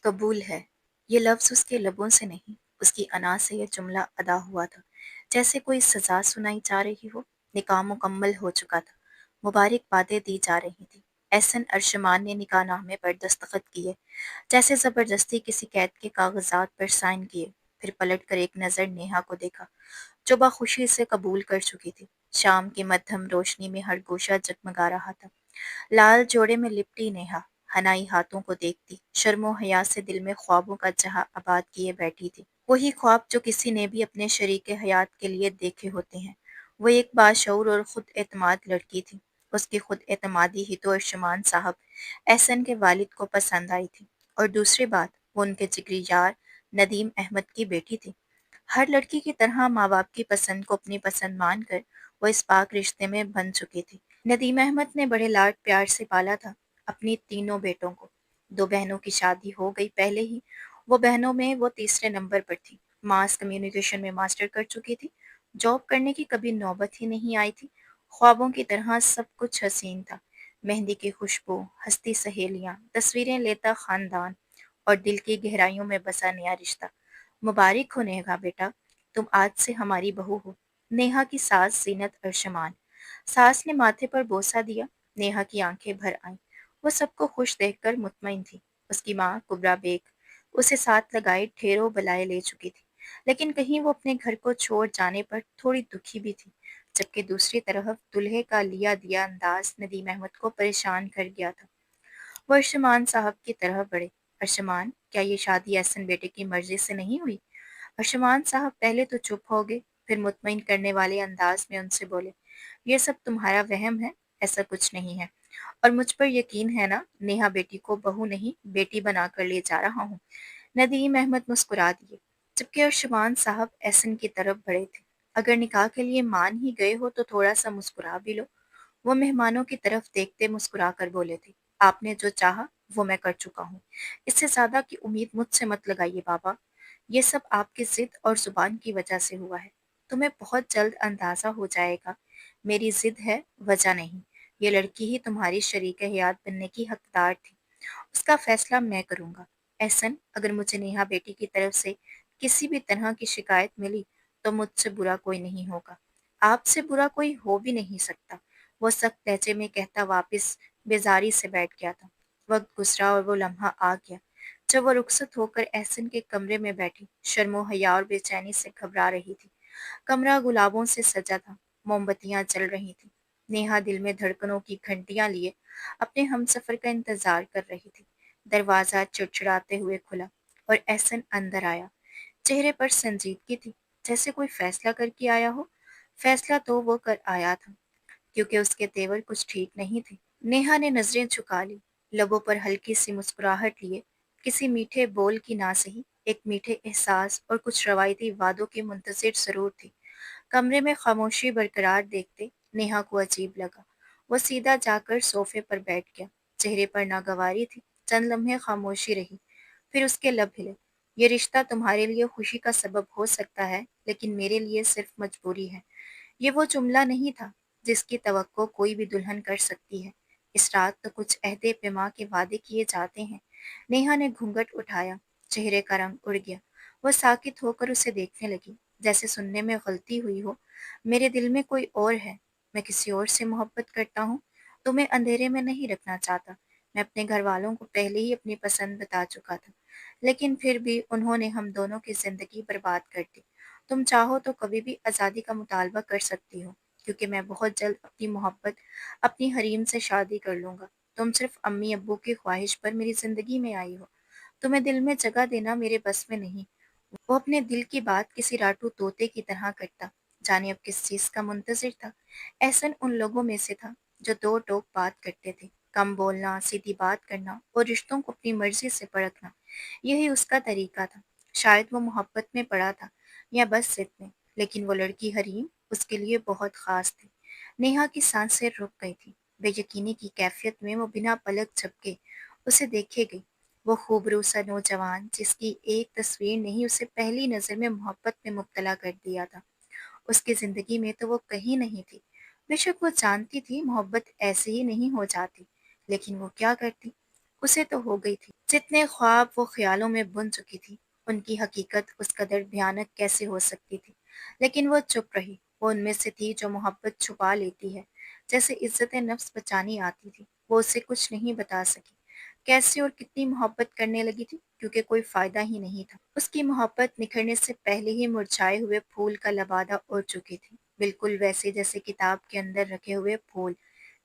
قبول ہے۔ یہ لفظ اس کے لبوں سے نہیں، اس کی انا سے یہ جملہ ادا ہوا تھا، جیسے کوئی سزا سنائی جا رہی ہو۔ نکاح مکمل ہو چکا تھا، مبارک باتیں دی جا رہی تھیں۔ احسن ارشمان نے نکاح نامے پر دستخط کیے، جیسے زبردستی کسی قید کے کاغذات پر سائن کیے، پھر پلٹ کر ایک نظر نیہا کو دیکھا، جو بخوشی سے قبول کر چکی تھی۔ شام کی مدھم روشنی میں ہر گوشہ جگمگا رہا تھا۔ لال جوڑے میں لپٹی نیہا حنائی ہاتھوں کو دیکھتی شرم و حیا سے دل میں خوابوں کا جہاں آباد کیے بیٹھی تھی۔ وہی خواب جو کسی نے بھی اپنے شریک حیات کے لیے دیکھے ہوتے ہیں۔ وہ ایک باشعور اور خود اعتماد لڑکی تھی۔ اس کی خود اعتمادی ہی تو ارشمان صاحب احسن کے والد کو پسند آئی تھی، اور دوسری بات وہ ان کے جگری یار ندیم احمد کی بیٹی تھی۔ ہر لڑکی کی طرح ماں باپ کی پسند کو اپنی پسند مان کر وہ اس پاک رشتے میں بندھ چکی تھی۔ ندیم احمد نے بڑے لاڈ پیار سے پالا تھا اپنی تینوں بیٹوں کو۔ دو بہنوں کی شادی ہو گئی پہلے ہی، وہ بہنوں میں وہ تیسرے نمبر پر تھی۔ ماس کمیونیکیشن میں ماسٹر کر چکی تھی، جاب کرنے کی کبھی نوبت ہی نہیں آئی تھی۔ خوابوں کی طرح سب کچھ حسین تھا، مہندی کی خوشبو، ہستی سہیلیاں، تصویریں لیتا خاندان، اور دل کی گہرائیوں میں بسا نیا رشتہ۔ مبارک ہو نیہا بیٹا، تم آج سے ہماری بہو ہو۔ نیہا کی ساس زینت ارشمان۔ ساس نے ماتھے پر بوسہ دیا۔ نیہا کی آنکھیں بھر آئیں۔ وہ سب کو خوش دیکھ کر مطمئن تھی۔ اس کی ماں کبرا بیگ اسے ساتھ لگائے ڈھیروں بلائے لے چکی تھی، لیکن کہیں وہ اپنے گھر کو چھوڑ جانے پر تھوڑی دکھی بھی تھی، جبکہ دوسری طرف دلہے کا لیا دیا انداز ندیم احمد کو پریشان کر گیا تھا۔ وہ ارشمان صاحب کی طرف بڑھے۔ ارشمان، کیا یہ شادی احسن بیٹے کی مرضی سے نہیں ہوئی؟ ارشمان صاحب پہلے تو چپ ہو گئے، پھر مطمئن کرنے والے انداز میں ان سے بولے، یہ سب تمہارا وہم ہے، ایسا کچھ نہیں ہے، اور مجھ پر یقین ہے نا، نیہا بیٹی کو بہو نہیں بیٹی بنا کر لے جا رہا ہوں۔ ندیم احمد مسکرا دیے، جبکہ ارشمان صاحب احسن کی طرف بڑھے تھے۔ اگر نکاح کے لیے مان ہی گئے ہو تو تھوڑا سا مسکرا بھی لو۔ وہ مہمانوں کی طرف دیکھتے مسکرا کر بولے تھے، آپ نے جو چاہا وہ میں کر چکا ہوں، اس سے زیادہ کی امید مجھ سے مت لگائیے بابا، یہ سب آپ کی ضد اور زبان کی وجہ سے ہوا ہے۔ تمہیں بہت جلد اندازہ ہو جائے گا، میری ضد ہے، وجہ نہیں۔ یہ لڑکی ہی تمہاری شریک حیات بننے کی حقدار تھی، اس کا فیصلہ میں کروں گا۔ احسن، اگر مجھے نیہا بیٹی کی طرف سے کسی بھی طرح کی شکایت ملی تو مجھ سے برا کوئی نہیں ہوگا، آپ سے برا کوئی ہو بھی نہیں سکتا، وہ سخت لہجے میں کہتا واپس بیزاری سے بیٹھ گیا تھا۔ وقت گزرا اور وہ لمحہ آ گیا جب وہ رخصت ہو کر احسن کے کمرے میں بیٹھی شرم و حیا اور بے چینی سے گھبرا رہی تھی۔ کمرہ گلابوں سے سجا تھا، موم بتیاں جل رہی تھیں۔ نیہا دل میں دھڑکنوں کی گھنٹیاں لیے اپنے ہمسفر کا انتظار کر رہی تھی۔ دروازہ چڑچڑاتے ہوئے کھلا اور احسن اندر آیا۔ چہرے پر سنجیدگی تھی، جیسے کوئی فیصلہ کر کے آیا ہو۔ فیصلہ تو وہ کر آیا تھا، کیونکہ اس کے تیور کچھ ٹھیک نہیں تھے۔ نیہا نے نظریں جھکا لی، لبوں پر ہلکی سی مسکراہٹ لیے کسی میٹھے بول کی نہ سہی، ایک میٹھے احساس اور کچھ روایتی وعدوں کی منتظر ضرور تھی۔ کمرے میں خاموشی برقرار دیکھتے نیہا کو عجیب لگا۔ وہ سیدھا جا کر صوفے پر بیٹھ گیا، چہرے پر ناگواری تھی۔ چند لمحے خاموشی رہی، پھر اس کے لب ہلے۔ یہ رشتہ تمہارے لیے خوشی کا سبب ہو سکتا ہے، لیکن میرے لیے صرف مجبوری ہے۔ یہ وہ جملہ نہیں تھا جس کی توقع کوئی بھی دلہن کر سکتی ہے۔ اس رات تو کچھ عہد پیما کے وعدے کیے جاتے ہیں۔ نیہا نے گھونگھٹ اٹھایا، چہرے کا رنگ اڑ گیا۔ وہ ساکت ہو کر اسے دیکھنے لگی، جیسے سننے میں غلطی ہوئی ہو۔ میرے دل میں کوئی اور ہے، میں کسی اور سے محبت کرتا ہوں، تمہیں اندھیرے میں نہیں رکھنا چاہتا۔ میں اپنے گھر والوں کو پہلے ہی اپنی پسند بتا چکا تھا، لیکن پھر بھی انہوں نے ہم دونوں کی زندگی برباد کر دی۔ تم چاہو تو کبھی بھی آزادی کا مطالبہ کر سکتی ہو، کیونکہ میں بہت جلد اپنی محبت اپنی حریم سے شادی کر لوں گا۔ تم صرف امی ابو کی خواہش پر میری زندگی میں آئی ہو، تمہیں دل میں جگہ دینا میرے بس میں نہیں۔ وہ اپنے دل کی بات کسی راٹو طوطے کی طرح کرتا، جانے اب کس چیز کا منتظر تھا۔ احسن ان لوگوں میں سے تھا جو دو ٹوک بات کرتے تھے، کم بولنا، سیدھی بات کرنا اور رشتوں کو اپنی مرضی سے پرکھنا، یہی اس کا طریقہ تھا۔ شاید وہ محبت میں پڑا تھا یا بس ضد میں، لیکن وہ لڑکی حریم اس کے لیے بہت خاص تھی۔ نیہا کی سانسیں رک گئی تھی، بے یقینی کی کیفیت میں وہ بنا پلک جھپکے اسے دیکھے گئی۔ وہ خوبرو سا نوجوان جس کی ایک تصویر نے ہی اسے پہلی نظر میں محبت میں مبتلا کر دیا تھا، اس کی زندگی میں تو وہ کہیں نہیں تھی۔ بے شک وہ جانتی تھی محبت ایسے ہی نہیں ہو جاتی، لیکن وہ کیا کرتی؟ उसे तो हो गई थी। जितने ख्वाब वो ख्यालों में बुन चुकी थी, उनकी हकीकत उस कदर भयानक कैसे हो सकती थी। लेकिन वो चुप रही। वो उनमें से थी जो मोहब्बत छुपा लेती है, जैसे इज्जत नफ्स बचानी आती थी। वो उसे कुछ नहीं बता सकी, कैसे और कितनी मोहब्बत करने लगी थी, क्योंकि कोई फायदा ही नहीं था। उसकी मोहब्बत निखरने से पहले ही मुरझाए हुए फूल का लबादा उड़ चुकी थी, बिल्कुल वैसे जैसे किताब के अंदर रखे हुए फूल,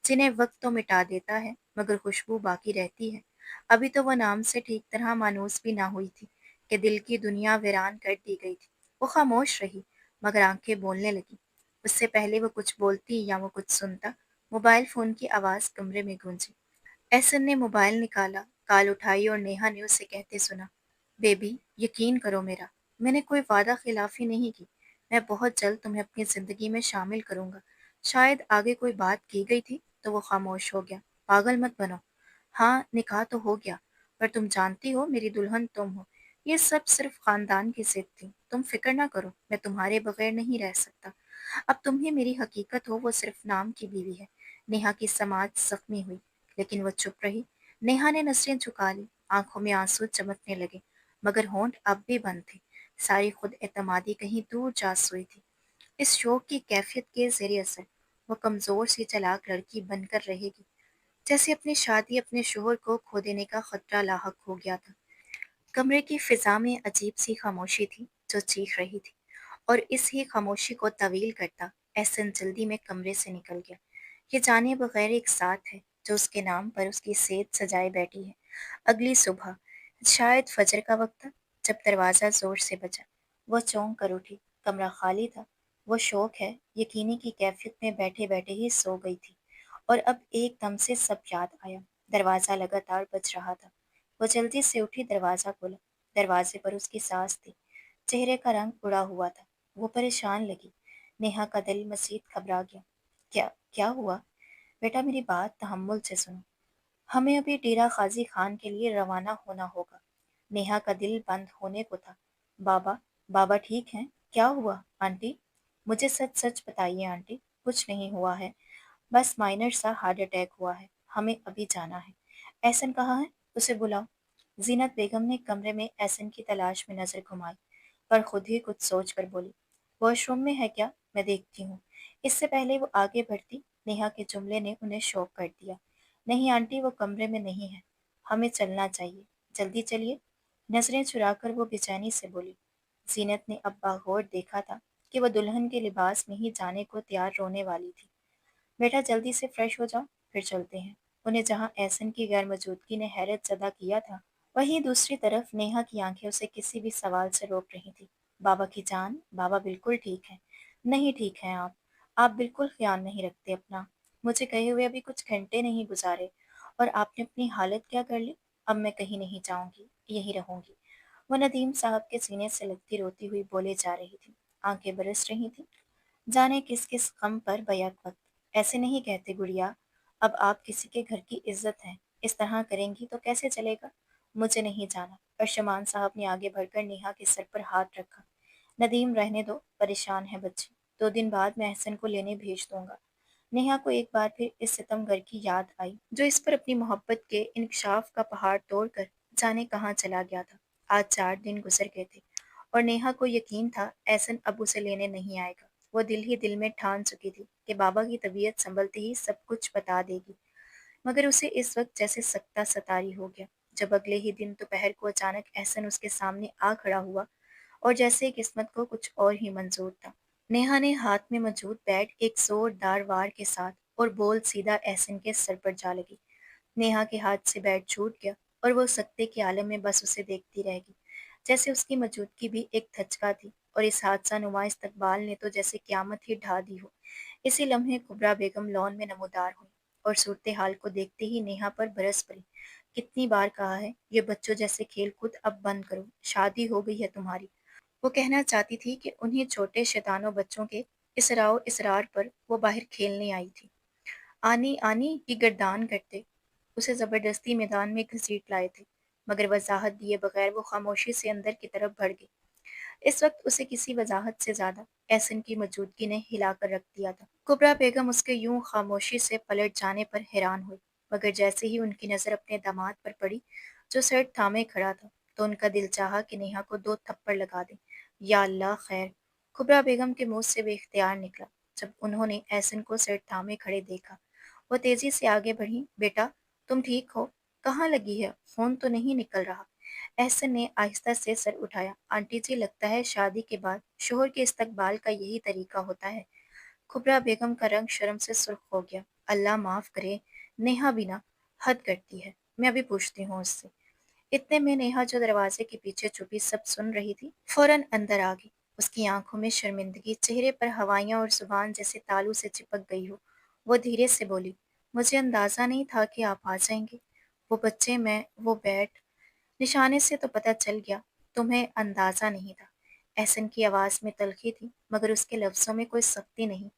जिन्हें वक्त तो मिटा देता है मगर खुशबू बाकी रहती है। अभी तो वो नाम से ठीक तरह मानूस भी ना हुई थी कि दिल की दुनिया वीरान कर दी गई थी। वो खामोश रही, मगर आंखें बोलने लगी। उससे पहले वो कुछ बोलती या वो कुछ सुनता, मोबाइल फोन की आवाज कमरे में गूंजी। एहसन ने मोबाइल निकाला, कॉल उठाई और नेहा ने उसे कहते सुना, बेबी यकीन करो मेरा, मैंने कोई वादा खिलाफी नहीं की। मैं बहुत जल्द तुम्हें अपनी जिंदगी में शामिल करूंगा। शायद आगे कोई बात की गई थी तो वो खामोश हो गया। पागल मत बनो। हाँ निकाह तो हो गया, पर तुम जानती हो मेरी दुल्हन तुम हो। ये सब सिर्फ खानदान की जिद थी, तुम फिक्र ना करो, मैं तुम्हारे बगैर नहीं रह सकता। अब तुम ही मेरी हकीकत हो, वो सिर्फ नाम की बीवी है। नेहा की समाज जख्मी हुई, लेकिन वो चुप रही। नेहा ने नजरें झुका ली, आंखों में आंसू चमकने लगे, मगर होंठ अब भी बंद थे। सारी खुद एतमादी कहीं दूर जा सोई थी। इस शौक की कैफियत के जरिए असर वो कमजोर सी चालाक लड़की बनकर रहेगी, जैसे अपनी शादी अपने शोहर को खो देने का खतरा लाहक हो गया था। कमरे की फिजा में अजीब सी खामोशी थी जो चीख रही थी, और इस ही खामोशी को तवील करता एहसन जल्दी में कमरे से निकल गया। ये जाने बगैर एक साथ है जो उसके नाम पर उसकी सेज सजाए बैठी है। अगली सुबह, शायद फजर का वक्त था, जब दरवाज़ा जोर से बजा। वो चौंक कर उठी। कमरा खाली था। वो शौक है यकीनी की कैफियत में बैठे बैठे ही सो गई थी, और अब एकदम से सब याद आया। दरवाज़ा लगातार बज रहा था। वो जल्दी से उठी, दरवाज़ा खोला। दरवाजे पर उसकी सास थी। चेहरे का रंग उड़ा हुआ था। वो परेशान लगी। नेहा का दिल मजीद घबरा गया। क्या क्या हुआ? बेटा मेरी बात तहम्मुल से सुनो। हमें अभी डेरा गाजी खान के लिए रवाना होना होगा। नेहा का दिल बंद होने को था। बाबा, बाबा ठीक हैं? क्या हुआ आंटी? मुझे सच सच बताइए आंटी। कुछ नहीं हुआ है, बस माइनर सा हार्ट अटैक हुआ है। हमें अभी जाना है। एहसन कहाँ है? उसे बुलाओ। जीनत बेगम ने कमरे में एहसन की तलाश में नजर घुमाई, पर खुद ही कुछ सोच कर बोली, वॉशरूम में है क्या? मैं देखती हूँ। इससे पहले वो आगे बढ़ती, नेहा के जुमले ने उन्हें शॉक कर दिया। नहीं आंटी, वो कमरे में नहीं है। हमें चलना चाहिए, जल्दी चलिए। नजरें चुराकर वो बेचैनी से बोली। जीनत ने अब बागौर देखा था कि वह दुल्हन के लिबास में ही जाने को तैयार रोने वाली थी। बेटा जल्दी से फ्रेश हो जाओ, फिर चलते हैं। उन्हें जहाँ एहसन की गैर मौजूदगी ने हैरत ज़दा किया था, वहीं दूसरी तरफ नेहा की आंखें उसे किसी भी सवाल से रोक रही थी। बाबा की जान, बाबा बिल्कुल ठीक है। नहीं ठीक है आप बिल्कुल ख्याल नहीं रखते अपना। मुझे कहे हुए अभी कुछ घंटे नहीं गुजारे, और आपने अपनी हालत क्या कर ली। अब मैं कहीं नहीं जाऊंगी, यही रहूंगी। वो नदीम साहब के सीने से लगती रोती हुई बोले जा रही थी। आंखें बरस रही थी, जाने किस किस गम पर बैक वक्त। ऐसे नहीं कहते गुड़िया, अब आप किसी के घर की इज्जत हैं, इस तरह करेंगी तो कैसे चलेगा। मुझे नहीं जाना। अर्शमान साहब ने आगे बढ़कर नेहा के सर पर हाथ रखा। नदीम रहने दो, परेशान है बच्ची। 2 दिन बाद मैं एहसन को लेने भेज दूंगा। नेहा को एक बार फिर इस सितमगर की याद आई, जो इस पर अपनी मोहब्बत के इंकशाफ का पहाड़ तोड़कर जाने कहाँ चला गया था। आज 4 दिन गुजर गए थे, और नेहा को यकीन था एहसन अब उसे लेने नहीं आएगा। वो दिल ही दिल में ठान चुकी थी कि बाबा की तबीयत संभलते ही सब कुछ बता देगी, मगर उसे इस वक्त जैसे सकता सतारी हो गया, जब अगले ही दिन दोपहर को अचानक एहसन उसके सामने आ खड़ा हुआ, और जैसे किस्मत को कुछ और ही मंजूर था। नेहा ने हाथ में मौजूद बैट एक जोरदार वार के साथ और बॉल सीधा एहसन के सर पर जा लगी। नेहा के हाथ से बैट छूट गया, और वो सकते के आलम में बस उसे देखती रह गई, जैसे उसकी मौजूदगी भी एक धचका थी, और इस हादसा नुमा इस्तकबाल ने तो जैसे क्यामत ही ढा दी हो। इसी लम्हे कुबरा बेगम लॉन में नमूदार हुई, और सूरत हाल को देखते ही नेहा पर बरस पड़ी। कितनी बार कहा है ये बच्चों जैसे खेल कूद अब बंद करो, शादी हो गई है तुम्हारी। वो कहना चाहती थी कि उन्हीं छोटे शैतानों बच्चों के इसराओ इसरार पर वो बाहर खेलने आई थी। आनी आनी की गर्दान करते उसे जबरदस्ती मैदान में घसीट लाए थे, मगर वजाहत दिए बगैर वो खामोशी से अंदर की तरफ बढ़ गई। इस वक्त उसे किसी वजाहत से ज्यादा एहसन की मौजूदगी ने हिला कर रख दिया था। कुबरा बेगम उसके यूं खामोशी से पलट जाने पर हैरान हुई। मगर जैसे ही उनकी नज़र अपने दामाद पर पड़ी, जो सर थामे खड़ा था, तो उनका दिल चाहा कि नेहा को 2 थप्पड़ लगा दें। या अल्लाह खैर! कुबरा बेगम के मुँह से बेख्तियार निकला। जब उन्होंने एहसन को सर थामे खड़े देखा, वो तेज़ी से आगे बढ़ीं। बेटा, तुम ठीक हो? कहाँ लगी है? खून तो नहीं निकल रहा? एहसन ने आहिस्ता से सर उठाया। आंटी जी, लगता है शादी के बाद शोहर के इस्तकबाल का यही तरीका होता है। कुबरा बेगम का रंग शर्म से सुर्ख हो गया। अल्लाह माफ करे, नेहा भी ना हद करती है। मैं अभी पूछती हूँ उससे। इतने में नेहा, जो दरवाजे के पीछे छुपी सब सुन रही थी, फौरन अंदर आ गई। उसकी आंखों में शर्मिंदगी, चेहरे पर हवाइयां और जुबान जैसे तालू से चिपक गई हो। वो धीरे से बोली, मुझे अंदाजा नहीं था कि आप आ जाएंगे। वो बच्चे, मैं वो बैठ निशाने से तो पता चल गया, तुम्हें अंदाजा नहीं था। एहसन की आवाज में तल्खी थी, मगर उसके लफ्जों में कोई सख्ती नहीं,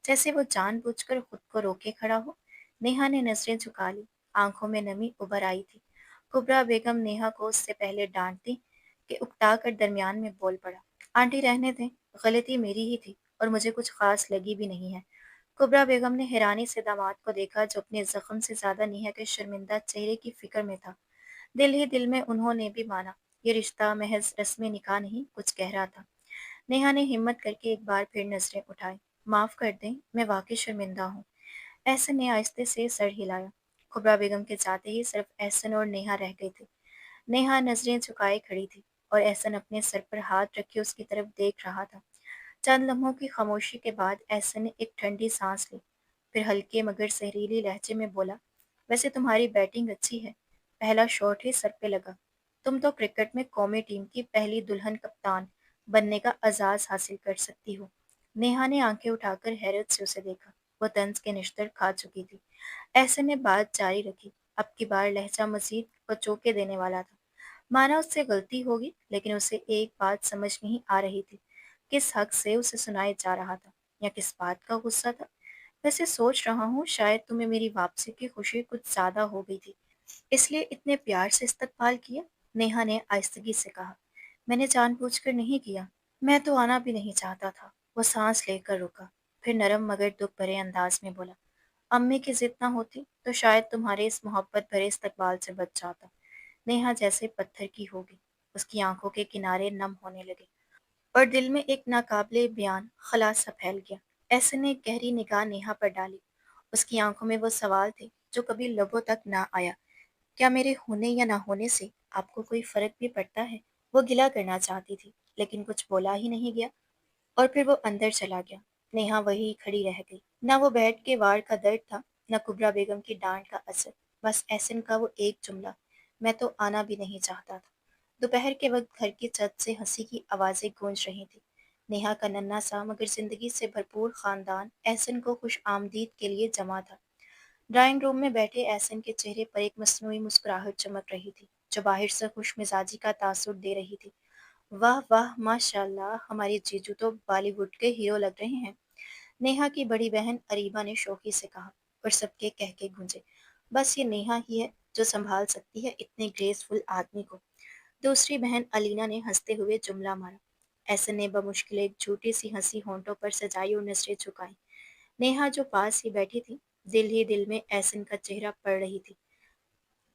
जैसे वो जानबूझकर खुद को रोके खड़ा हो। नेहा ने नजरें झुका ली, आंखों में नमी उभर आई थी। कुबरा बेगम नेहा को उससे पहले डांटती कि उकता कर दरमियान में बोल पड़ा, आंटी रहने दें, गलती मेरी ही थी और मुझे कुछ खास लगी भी नहीं है। कुबरा बेगम ने हैरानी से दामाद को देखा, जो अपने जख्म से ज्यादा नेहा के शर्मिंदा चेहरे की फिक्र में था। दिल ही दिल में उन्होंने भी माना, ये रिश्ता महज रस्म निकाह नहीं, कुछ गहरा रहा था। नेहा ने हिम्मत करके एक बार फिर नजरें उठाई। माफ कर दें, मैं वाकई शर्मिंदा हूँ। एहसन ने आहिस्ते से सर हिलाया। कुबरा बेगम के जाते ही सिर्फ एहसन और नेहा रह गए थे। नेहा नजरें झुकाए खड़ी थी और एहसन अपने सर पर हाथ रखे उसकी तरफ देख रहा था। चंद लम्हों की खामोशी के बाद एहसन ने एक ठंडी सांस ली, फिर हल्के मगर जहरीली लहजे में बोला, वैसे तुम्हारी बैटिंग अच्छी है, पहला शॉट ही सर पे लगा। तुम तो क्रिकेट में कौमी टीम की पहली दुल्हन कप्तान बनने का एजाज हासिल कर सकती हो। नेहा ने आंखें उठाकर हैरत से उसे देखा। वो तंज के निश्तर खा चुकी थी। एहसन ने बात जारी रखी। अब की बार लहजा मजीद कचोके देने वाला था। माना उससे गलती होगी, लेकिन उसे एक बात समझ नहीं आ रही थी, किस हक से उसे सुनाया जा रहा था, या किस बात का गुस्सा था। वैसे सोच रहा हूँ, शायद तुम्हें मेरी वापसी की खुशी कुछ ज्यादा हो गई थी, इसलिए इतने प्यार से इस्तकबाल किया। नेहा ने आहिस्तगी से कहा, मैंने जानबूझकर नहीं किया, मैं तो आना भी नहीं चाहता था। वो सांस लेकर रुका, फिर नरम मगर दुख भरे अंदाज में बोला, अम्मी की जिद ना होती तो शायद तुम्हारे इस मोहब्बत भरे इस्तकबाल से बच जाता। नेहा जैसे पत्थर की हो गई। उसकी आंखों के किनारे नम होने लगे और दिल में एक नाकाबिले बयान खला सा फैल गया। ऐसे ने एक गहरी निगाह नेहा पर डाली। उसकी आंखों में वो सवाल थे जो कभी लबों तक ना आया। क्या मेरे होने या ना होने से आपको कोई फर्क भी पड़ता है? वो गिला करना चाहती थी, लेकिन कुछ बोला ही नहीं गया और फिर वो अंदर चला गया। नेहा वही खड़ी रह गई। ना वो बेड के वार का दर्द था, न कुबरा बेगम की डांट का असर, बस एहसन का वो एक जुमला, मैं तो आना भी नहीं चाहता था। दोपहर के वक्त घर की छत से हंसी की आवाजें गूंज रही थी। नेहा का नन्हा सा मगर जिंदगी से भरपूर खानदान एहसन को खुश आमदीद के लिए जमा था। ड्राइंग रूम में बैठे एहसन के चेहरे पर एक मस्नूई मुस्कुराहट चमक रही थी, जो बाहर से खुश मिजाजी का तासुर दे रही थी। वाह वाह, माशाल्लाह, हमारे जीजू तो बॉलीवुड के हीरो लग रहे हैं। नेहा की बड़ी बहन अरीबा ने शौकी से कहा, और सबके कह के गूंजे, बस ये नेहा ही है जो संभाल सकती है इतने ग्रेसफुल आदमी को। दूसरी बहन अलीना ने हंसते हुए जुमला मारा। ऐसे ने बमुश्किल एक झूठी सी हंसी होंठों पर सजाई और नजरें झुकाई। नेहा, जो पास ही बैठी थी, दिल ही दिल में एहसन का चेहरा पढ़ रही थी।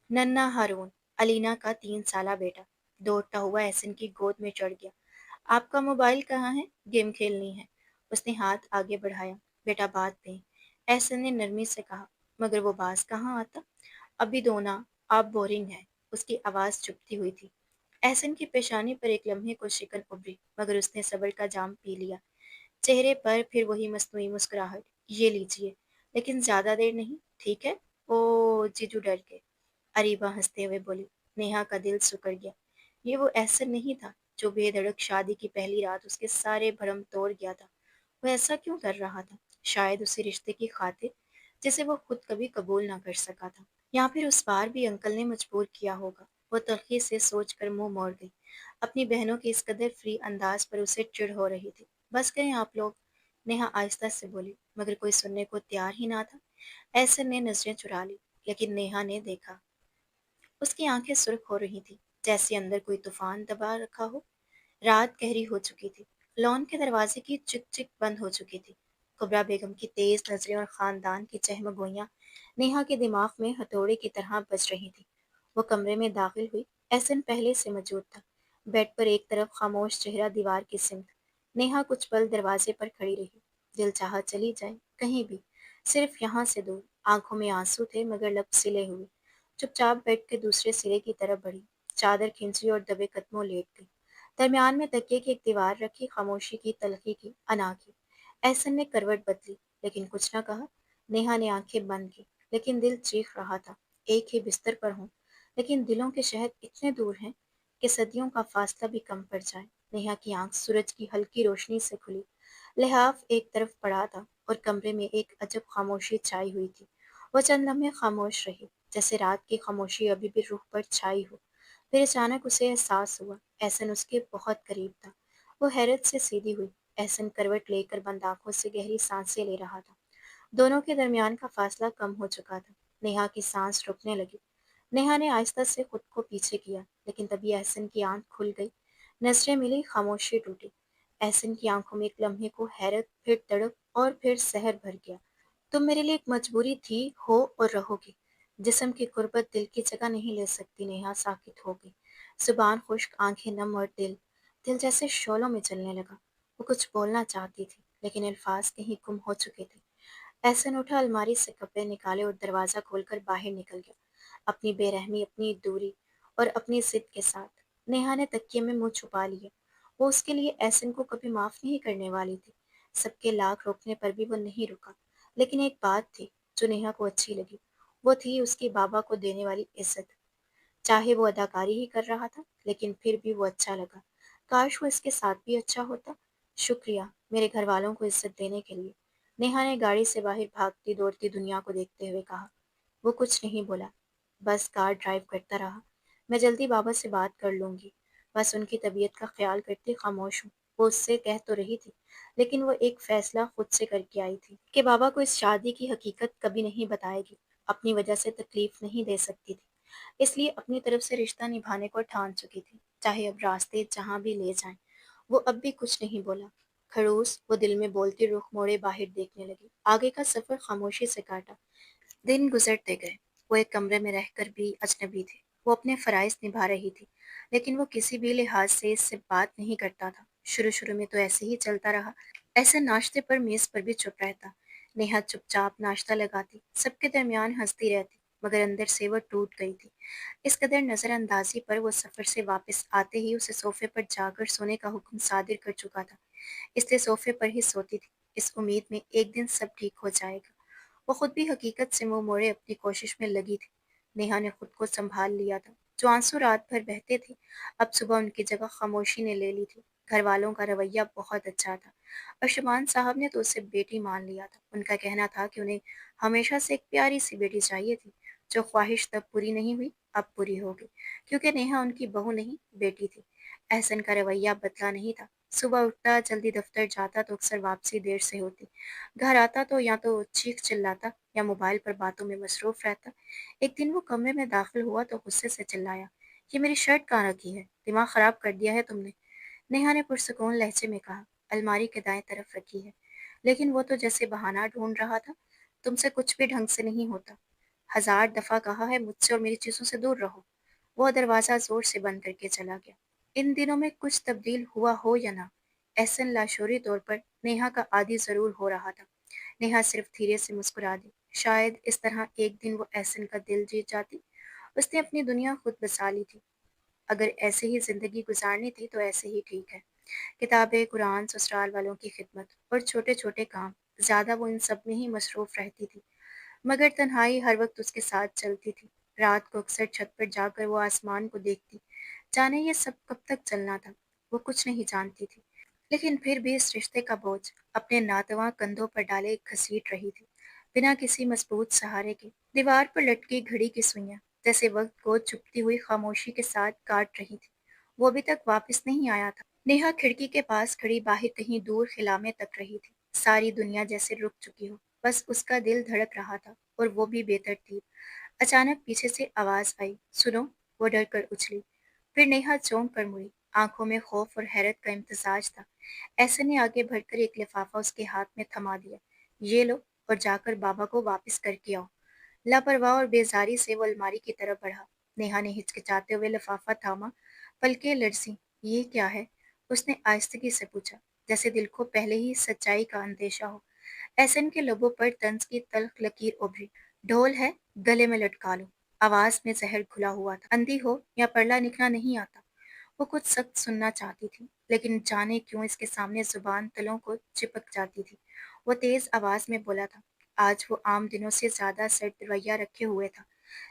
नन्हा हारून, अलीना का 3 साला बेटा, दौड़ता हुआ एहसन की गोद में चढ़ गया। आपका मोबाइल कहाँ है? गेम खेलनी है। उसने हाथ आगे बढ़ाया। बेटा बात दें, एहसन ने नरमी से कहा, मगर वो बाज कहाँ आता। अभी दो ना, आप बोरिंग हैं। उसकी आवाज चुभती हुई थी। एहसन की पेशानी पर एक लम्हे को शिकन उभरी, मगर उसने सब्र का जाम पी लिया। चेहरे पर फिर वही मस्नूई मुस्कुराहट, ये लीजिए, लेकिन ज्यादा देर नहीं, ठीक है? ओ जीजू डर गए। अरीबा हंसते हुए बोली। नेहा का दिल सिकुड़ गया। ये वो एहसन नहीं था जो बेधड़क शादी की पहली रात उसके सारे भरम तोड़ गया था। वो ऐसा क्यों कर रहा था? शायद उसी रिश्ते की खातिर जिसे वो खुद कभी कबूल ना कर सका था, या फिर उस बार भी अंकल ने मजबूर किया होगा। वो तल्खी से सोचकर मुंह मोड़ गई। अपनी बहनों के इस कदर फ्री अंदाज पर उसे चिढ़ हो रही थी। बस गए आप लोग, नेहा आहिस्ता से बोली, मगर कोई सुनने को तैयार ही ना था। ऐसे ने नजरें चुरा ली, लेकिन नेहा ने देखा, उसकी आंखें सुर्ख हो रही थी, जैसे अंदर कोई तूफान दबा रखा हो। रात गहरी हो चुकी थी। लॉन के दरवाजे की चिक चिक बंद हो चुकी थी। कुबरा बेगम की तेज नजरें और खानदान की चहमगोइयां नेहा के दिमाग में हथौड़े की तरह बज रही थी। वो कमरे में दाखिल हुई। एहसन पहले से मौजूद था, बेड पर एक तरफ खामोश चेहरा दीवार की सिमत। नेहा कुछ पल दरवाजे पर खड़ी रही। दिल चाहा चली जाए कहीं भी, सिर्फ यहाँ से दूर। आंखों में आंसू थे मगर लब सिले हुए। चुपचाप बेड के दूसरे सिरे की तरफ बढ़ी, चादर खींची और दबे कदमों लेट गई। दरमियान में तकिए की एक दीवार रखी, खामोशी की तलखी की, अना की। एहसन ने करवट बदली, लेकिन कुछ न कहा। नेहा ने आंखें बंद की, लेकिन दिल चीख रहा था, एक ही बिस्तर पर हूँ, लेकिन दिलों के शहर इतने दूर हैं कि सदियों का फासला भी कम पड़ जाए। नेहा की आंख सूरज की हल्की रोशनी से खुली। लिहाफ एक तरफ पड़ा था और कमरे में एक अजब खामोशी छाई हुई थी। वो चंद लम्हे खामोश रही, जैसे रात की खामोशी अभी भी रूह पर छाई हो। फिर अचानक उसे एहसास हुआ, एहसन उसके बहुत करीब था। वो हैरत से सीधी हुई। एहसन करवट लेकर बंद आंखों से गहरी सांसें ले रहा था। दोनों के दरमियान का फासला कम हो चुका था। नेहा की सांस रुकने लगी। नेहा ने आहिस्ता से खुद को पीछे किया, लेकिन तभी एहसन की आंख खुल गई। नजरें मिली, खामोशी टूटी। एहसन की आंखों में एक लम्हे को हैरत, फिर तड़प और फिर सहर भर गया। तुम मेरे लिए एक मजबूरी थी, हो और रहोगी। जिस्म की गुर्बत दिल की जगह नहीं ले सकती। नेहा साकित हो गई, जुबान खुश्क, आंखें नम, और दिल दिल जैसे शोलों में जलने लगा। वो कुछ बोलना चाहती थी, लेकिन अल्फाज कहीं गुम हो चुके थे। एहसन उठा, अलमारी से कपड़े निकाले और दरवाजा खोलकर बाहर निकल गया, अपनी बेरहमी, अपनी दूरी और अपनी जिद के साथ। नेहा ने तकिए में मुंह छुपा लिया। वो उसके लिए एहसन को कभी माफ नहीं करने वाली थी। सबके लाख रोकने पर भी वो नहीं रुका। लेकिन एक बात थी जो नेहा को अच्छी लगी, वो थी उसके बाबा को देने वाली इज्जत। चाहे वो अदाकारी ही कर रहा था, लेकिन फिर भी वो अच्छा लगा। काश वो इसके साथ भी अच्छा होता। शुक्रिया मेरे घर वालों को इज्जत देने के लिए, नेहा ने गाड़ी से बाहर भागती दौड़ती दुनिया को देखते हुए कहा। वो कुछ नहीं बोला, बस कार ड्राइव करता रहा। मैं जल्दी बाबा से बात कर लूंगी, बस उनकी तबीयत का ख्याल करती खामोश हूँ। वो उससे कह तो रही थी, लेकिन वो एक फैसला खुद से करके आई थी कि बाबा को इस शादी की हकीकत कभी नहीं बताएगी। अपनी वजह से तकलीफ नहीं दे सकती थी, इसलिए अपनी तरफ से रिश्ता निभाने को ठान चुकी थी, चाहे अब रास्ते जहाँ भी ले जाएं। वो अब भी कुछ नहीं बोला। खड़ूस वो दिल में बोलती रुख मोड़े बाहर देखने लगी। आगे का सफर खामोशी से काटा। दिन गुजरते गए। वो एक कमरे में रहकर भी अजनबी थे। वो अपने फराइज निभा रही थी, लेकिन वो किसी भी लिहाज से इससे बात नहीं करता था। शुरू शुरू में तो ऐसे ही चलता रहा। ऐसे नाश्ते पर मेज पर भी चुप रहता। नेहा चुपचाप नाश्ता लगाती, सबके दरमियान हंसती रहती, मगर अंदर से वो टूट गई थी। इस कदर नजरअंदाजी पर वो सफर से वापस आते ही उसे सोफे पर जाकर सोने का हुक्म सादिर कर चुका था, इसलिए सोफे पर ही सोती थी, इस उम्मीद में एक दिन सब ठीक हो जाएगा। वो खुद भी हकीकत से मुंह मोड़े अपनी कोशिश में लगी थी। नेहा ने खुद को संभाल लिया था। जो आंसू रात भर बहते थे, अब सुबह उनकी जगह खामोशी ने ले ली थी। घर वालों का रवैया बहुत अच्छा था, और शुमान साहब ने तो उसे बेटी मान लिया था। उनका कहना था कि उन्हें हमेशा से एक प्यारी सी बेटी चाहिए थी। जो ख्वाहिश तब पूरी नहीं हुई, अब पूरी हो गई, क्योंकि नेहा उनकी बहू नहीं, बेटी थी। एहसन का रवैया बदला नहीं था। सुबह उठता, जल्दी दफ्तर जाता तो अक्सर वापसी देर से होती। घर आता तो या तो चीख चिल्लाता या मोबाइल पर बातों में मसरूफ रहता। एक दिन वो कमरे में दाखिल हुआ तो गुस्से से चिल्लाया, ये मेरी शर्ट कहाँ रखी है? दिमाग खराब कर दिया है तुमने? नेहा ने पुरसकून लहजे में कहा, अलमारी के दाएं तरफ रखी है। लेकिन वो तो जैसे बहाना ढूंढ रहा था, तुमसे कुछ भी ढंग से नहीं होता। हजार दफा कहा है मुझसे और मेरी चीजों से दूर रहो। वो दरवाजा जोर से बंद करके चला गया। इन दिनों में कुछ तब्दील हुआ हो या ना, एहसन लाशोरी तौर पर नेहा का आदी जरूर हो रहा था। नेहा सिर्फ धीरे से मुस्कुरा दी। शायद इस तरह एक दिन वो एहसन का दिल जीत जाती। उसने अपनी दुनिया खुद बसा ली थी। अगर ऐसे ही जिंदगी गुजारनी थी तो ऐसे ही ठीक है। किताबें, कुरान, ससुराल वालों की खिदमत और छोटे छोटे काम, ज्यादा वो इन सब में ही मसरूफ रहती थी। मगर तन्हाई हर वक्त उसके साथ चलती थी। रात को अक्सर छत पर जाकर वो आसमान को देखती, जाने ये सब कब तक चलना था। वो कुछ नहीं जानती थी, लेकिन फिर भी इस रिश्ते का बोझ अपने नातवा कंधों पर डाले घसीट रही थी, बिना किसी मजबूत सहारे के। दीवार पर लटकी घड़ी की सुइयां जैसे वक्त को चुपती हुई खामोशी के साथ काट रही थी। वो अभी तक वापस नहीं आया था। नेहा खिड़की के पास खड़ी बाहर कहीं दूर खिला में तक रही थी। सारी दुनिया जैसे रुक चुकी हो, बस उसका दिल धड़क रहा था, और वो भी बेतरतीब। अचानक पीछे से आवाज आई, सुनो। वो डर कर उछली। फिर नेहा चौंक कर मुड़ी। आंखों में खौफ और हैरत का इम्तजाज था। ऐसे ने आगे बढ़कर एक लिफाफा उसके हाथ में थमा दिया। ये लो, और जाकर बाबा को वापस करके आओ। लापरवाह और बेजारी से वो अलमारी की तरफ बढ़ा। नेहा ने हिचकिचाते हुए लिफाफा थामा। पलकें लरसी। ये क्या है? उसने आहिस्तगी से पूछा, जैसे दिल को पहले ही सच्चाई का अंदेशा हो। एहसन के लबों पर तंज की तल्ख लकीर उभरी। ढोल है, गले में लटका लो। आवाज में जहर घुला हुआ था। अंधी हो या परला निकला नहीं आता। वो कुछ सख्त सुनना चाहती थी, लेकिन जाने क्यों इसके सामने जुबान तलों को चिपक जाती थी। वो तेज आवाज में बोला था। आज वो आम दिनों से ज्यादा सर्द रवैया रखे हुए था।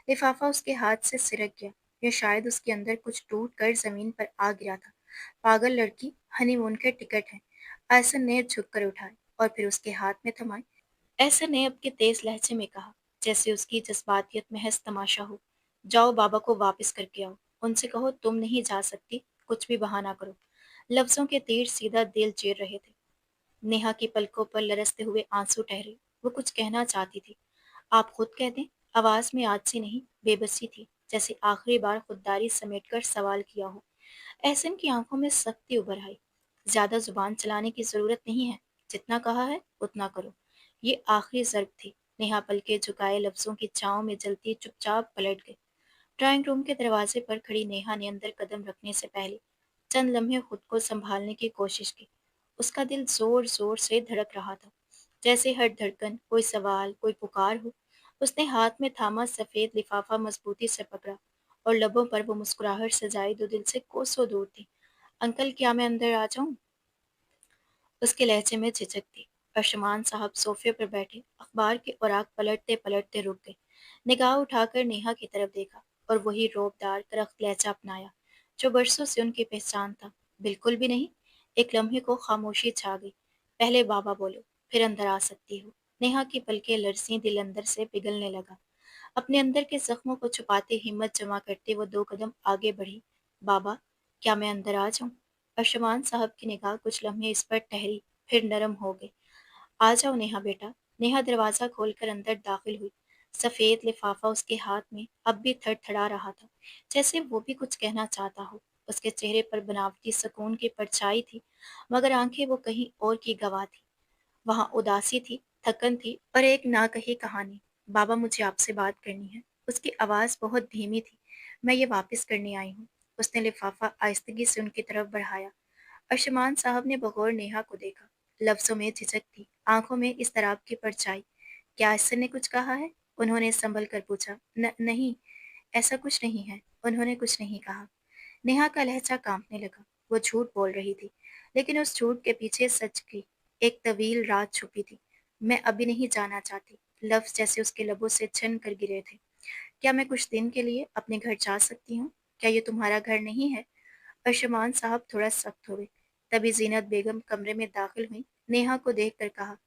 लिफाफा उसके हाथ से सिरक गया, या शायद उसके अंदर कुछ टूट कर जमीन पर आ गिरा था। पागल लड़की, हनीमून के टिकट है। एहसन ने झुक कर उठाए और फिर उसके हाथ में थमाए। ऐसा ने अब के तेज लहजे में कहा, जैसे उसकी जज्बातियत महज तमाशा हो। जाओ बाबा को वापस करके आओ। उनसे कहो तुम नहीं जा सकती, कुछ भी बहाना करो। लफ्जों के तीर सीधा दिल चीर रहे थे। नेहा की पलकों पर लरसते हुए आंसू ठहरे। वो कुछ कहना चाहती थी। आप खुद कह दें। आवाज में आज से नहीं, बेबसी थी, जैसे आखिरी बार खुददारी समेटकर सवाल किया हो। एहसन की आंखों में सख्ती उभर आई। ज्यादा जुबान चलाने की जरूरत नहीं है। जितना कहा है उतना करो। ये आखिरी ज़र्ब थी। नेहा पलके झुकाए लफ्जों की छाँव में जलती चुपचाप पलट गई। ड्राइंग रूम के दरवाजे पर खड़ी नेहा ने अंदर कदम रखने से पहले चंद लम्हे खुद को संभालने की कोशिश की। उसका दिल जोर जोर से धड़क रहा था, जैसे हर धड़कन कोई सवाल, कोई पुकार हो। उसने हाथ में थामा सफेद लिफाफा मजबूती से पकड़ा, और लबों पर वो मुस्कुराहट सजाई जो दिल से कोसों दूर थी। अंकल, क्या मैं अंदर आ जाऊं? उसके लहजे में झिझक थी। अरशमान साहब सोफे पर बैठे अखबार के औराक पलटते पलटते रुक गए। निगाह उठाकर नेहा की तरफ देखा और वही रौबदार करख्त लहजा अपनाया जो बरसों से उनकी पहचान था। बिल्कुल भी नहीं। एक लम्हे को खामोशी छा गई। पहले बाबा बोलो, फिर अंदर आ सकती हो। नेहा की पलकें लरसी, दिल अंदर से पिघलने लगा। अपने अंदर के जख्मों को छुपाते हिम्मत जमा करते वो दो कदम आगे बढ़ी। बाबा, क्या मैं अंदर आ जाऊं? अरशमान साहब की निगाह कुछ लम्हे इस पर ठहरी, फिर नरम हो गई। आ जाओ नेहा बेटा। नेहा दरवाजा खोलकर अंदर दाखिल हुई। सफेद लिफाफा उसके हाथ में अब भी थड़थड़ा रहा था, जैसे वो भी कुछ कहना चाहता हो। उसके चेहरे पर बनावटी सुकून की परछाई थी, मगर आंखें वो कहीं और की गवाह थी। वहाँ उदासी थी, थकन थी और एक ना कही कहानी। बाबा, मुझे आपसे बात करनी है। उसकी आवाज़ बहुत धीमी थी। मैं ये वापस करने आई हूँ। उसने लिफाफा आहिस्तगी से उनकी तरफ बढ़ाया। अरशमान साहब ने बगौर नेहा को देखा। लफ्जों में झिझक थी, आंखों में इस तरह की परछाई। क्या इससे ने कुछ कहा है? उन्होंने संभल कर पूछा। नहीं, ऐसा कुछ नहीं है। उन्होंने कुछ नहीं कहा। नेहा का लहजा कांपने लगा। वो झूठ बोल रही थी, लेकिन उस झूठ के पीछे सच की एक तवील रात छुपी थी। मैं अभी नहीं जाना चाहती। लफ्ज जैसे उसके लबों से छन कर गिरे थे। क्या मैं कुछ दिन के लिए अपने घर जा सकती हूँ? क्या ये तुम्हारा घर नहीं है? अरशमान साहब थोड़ा सख्त हो गए। तभी जीनत बेगम कमरे में दाखिल हुई। नेहा को देख कर कहा,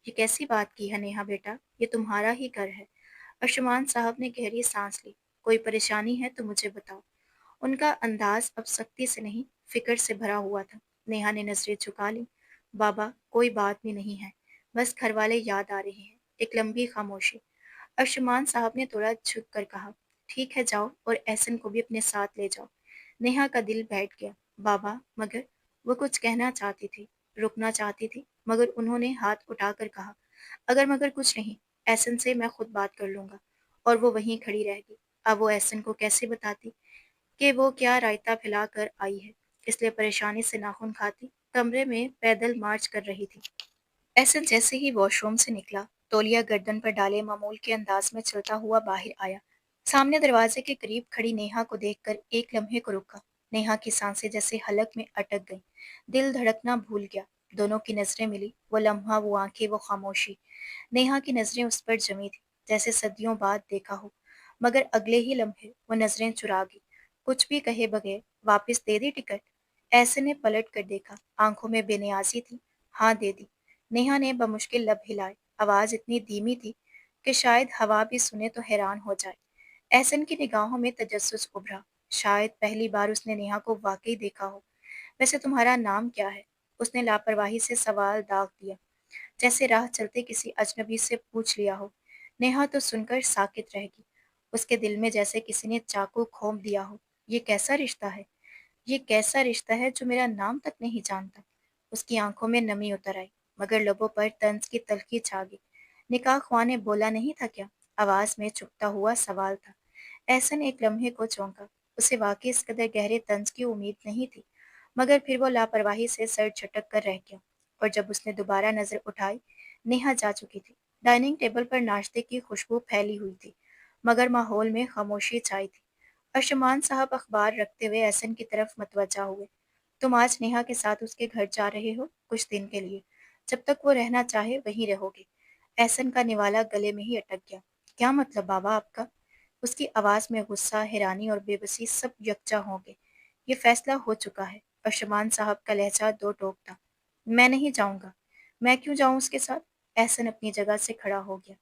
ये कैसी बात की है नेहा बेटा, ये तुम्हारा ही घर है। अरशमान साहब ने गहरी सांस ली। कोई परेशानी है तो मुझे बताओ। उनका अंदाज अब सख्ती से नहीं, फिक्र से भरा हुआ था। नेहा ने नजरें झुका ली। बाबा, कोई बात भी नहीं है, बस घर वाले याद आ रहे हैं। एक लंबी खामोशी। अरशमान साहब ने थोड़ा झुक कर कहा, ठीक है, जाओ और एहसन को भी अपने साथ ले जाओ। नेहा का दिल बैठ गया। बाबा, मगर वो कुछ कहना चाहती थी, रुकना चाहती थी, मगर उन्होंने हाथ उठाकर कहा, अगर मगर कुछ नहीं, एहसन से मैं खुद बात कर लूंगा। और वो वहीं खड़ी रह गई। अब वो एहसन को कैसे बताती कि वो क्या रायता फैलाकर आई है, इसलिए परेशानी से नाखून खाती कमरे में पैदल मार्च कर रही थी। एहसन जैसे ही वॉशरूम से निकला, तौलिया गर्दन पर डाले मामूल के अंदाज में चलता हुआ बाहर आया। सामने दरवाजे के करीब खड़ी नेहा को देखकर एक लम्हे को रुका। नेहा की सांसें जैसे हलक में अटक गईं। दिल धड़कना भूल गया। दोनों की नजरें मिली। वो लम्हा, वो आंखें, वो खामोशी। नेहा की नजरें उस पर जमी थी, जैसे सदियों बाद देखा हो। मगर अगले ही लम्हे वो नजरें चुरा गई। कुछ भी कहे बगैर वापस दे दी टिकट? ऐसे ने पलट कर देखा। आंखों में बेनियाजी थी। हाँ, दे दी। नेहा ने बमुश्किल लब हिलाए। आवाज इतनी धीमी थी कि शायद हवा भी सुने तो हैरान हो जाए। एहसन की निगाहों में तजस्सुस उभरा। शायद पहली बार उसने नेहा को वाकई देखा हो। वैसे तुम्हारा नाम क्या है? उसने लापरवाही से सवाल दाग दिया, जैसे राह चलते किसी अजनबी से पूछ लिया हो। नेहा तो सुनकर साकित रह गई। उसके दिल में जैसे किसी ने चाकू घोंप दिया हो। ये कैसा रिश्ता है? ये कैसा रिश्ता है जो मेरा नाम तक नहीं जानता? उसकी आंखों में नमी उतर आई, मगर लबों पर तंज की तलखी छा गई। निकाह ख्वाह ने बोला नहीं था क्या? आवाज में चुभता हुआ सवाल था। एहसन एक लम्हे को चौंका। उसे वाकई इस कदर गहरे तंज की उम्मीद नहीं थी, मगर फिर वो लापरवाही से सर झटक कर रह गया। और जब उसने दोबारा नजर उठाई, नेहा जा चुकी थी। डाइनिंग टेबल पर नाश्ते की खुशबू फैली हुई थी, मगर माहौल में खामोशी छाई थी। अर्शमान साहब अखबार रखते हुए एहसन की तरफ मतवजा हुए। तुम आज नेहा के साथ उसके घर जा रहे हो कुछ दिन के लिए। जब तक वो रहना चाहे वहीं रहोगे। एहसन का निवाला गले में ही अटक गया। क्या मतलब बाबा आपका? उसकी आवाज में गुस्सा, हैरानी और बेबसी सब यकजा हो गए। ये फैसला हो चुका है। अर्शमान साहब का लहजा दो टोक था। मैं नहीं जाऊंगा। मैं क्यों जाऊं उसके साथ? एहसन अपनी जगह से खड़ा हो गया,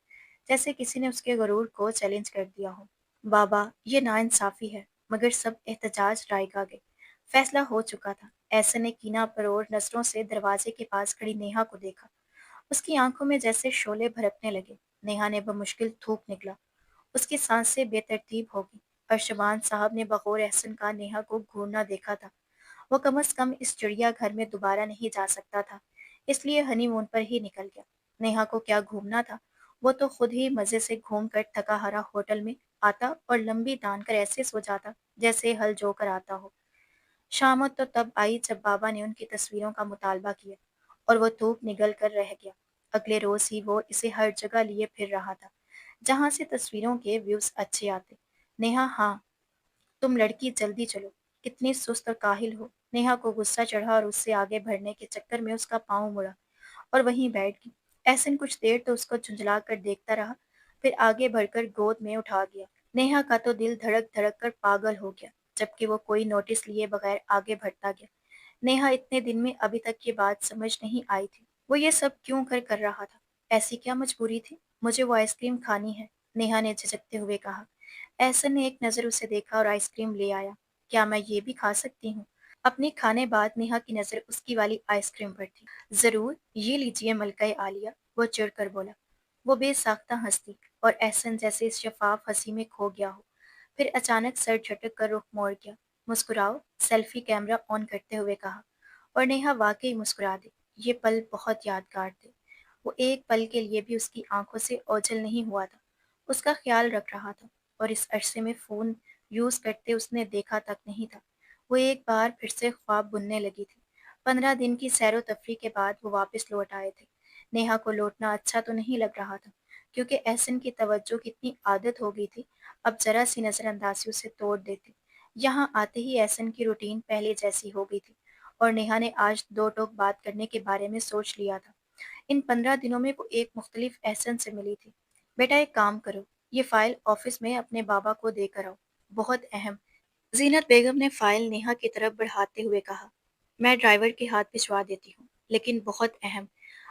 जैसे किसी ने उसके गुरूर को चैलेंज कर दिया हो। बाबा, ये नाइंसाफी है। मगर सब एहतजाज रायगा गए। फैसला हो चुका था। एहसन ने कीना परोर नजरों से दरवाजे के पास खड़ी नेहा को देखा। उसकी आंखों में जैसे शोले भड़कने लगे। नेहा ने बमुश्किल थूक निकला। उसकी सांसें बेतरतीब हो गईं। अर्शमान साहब ने बगौर एहसन का नेहा को घूरना देखा था। वो कम अज कम इस चिड़िया घर में दोबारा नहीं जा सकता था, इसलिए हनीमून पर ही निकल गया। नेहा को क्या घूमना था? वो तो खुद ही मजे से घूम कर थका हारा होटल में आता और लंबी तान कर ऐसे सो जाता जैसे हल जोकर आता हो। शामत तो तब आई जब बाबा ने उनकी तस्वीरों का मुतालबा किया और वो धूप निगल कर रह गया। अगले रोज ही वो इसे हर जगह लिए फिर रहा था जहां से तस्वीरों के व्यूज अच्छे आते। नेहा, हाँ, तुम लड़की जल्दी चलो। कितनी सुस्त और काहिल हो। नेहा को गुस्सा चढ़ा और उससे आगे बढ़ने के चक्कर में उसका पांव मुड़ा और वहीं बैठ गई। एहसन कुछ देर तो उसको झुंझला कर देखता रहा, फिर आगे बढ़कर गोद में उठा गया। नेहा का तो दिल धड़क धड़क कर पागल हो गया, जबकि वो कोई नोटिस लिए बगैर आगे बढ़ता गया। नेहा इतने दिन में अभी तक ये बात समझ नहीं आई थी। वो ये सब क्यों कर रहा था? ऐसी क्या मजबूरी थी? मुझे वो आइसक्रीम खानी है, नेहा ने झिझकते हुए कहा। एहसन ने एक नजर उसे देखा और आइसक्रीम ले आया। क्या मैं ये भी खा सकती हूँ? अपने खाने बाद नेहा की नजर उसकी वाली आइसक्रीम पर थी। जरूर, ये लीजिए मलकाए आलिया, वो चिढ़कर बोला। वो बेसाख्ता हंसती और एहसन जैसे इस शफाफ हंसी में खो गया हो। फिर अचानक सर झटक कर रुख मोड़ गया। मुस्कुराओ, सेल्फी कैमरा ऑन करते हुए कहा। और नेहा वाकई मुस्कुरा दी। ये पल बहुत यादगार थे। वो एक पल के लिए भी उसकी आंखों से ओझल नहीं हुआ था। उसका ख्याल रख रहा था। और इस अरसे में फोन यूज करते उसने देखा तक नहीं था। वो एक बार फिर से ख्वाब बुनने लगी थी। 15 दिन की सैरो तफरी के बाद वो वापस लौट आए थे। नेहा को लौटना अच्छा तो नहीं लग रहा था, क्योंकि एहसन की तवज्जो की इतनी आदत हो गई थी। अब जरा सी नजरअंदाजी उसे तोड़ देती। यहाँ आते ही एहसन की रूटीन पहले जैसी हो गई थी और नेहा ने आज दो टोक बात करने के बारे में सोच लिया था। इन 15 दिनों में वो एक मुख्तलिफ एहसन से मिली थी। बेटा, एक काम करो, ये फाइल ऑफिस में अपने बाबा को देकर आओ। बहुत अहम। जीनत बेगम ने फाइल नेहा की तरफ बढ़ाते हुए कहा। मैं ड्राइवर के हाथ भिजवा देती हूँ, लेकिन बहुत अहम।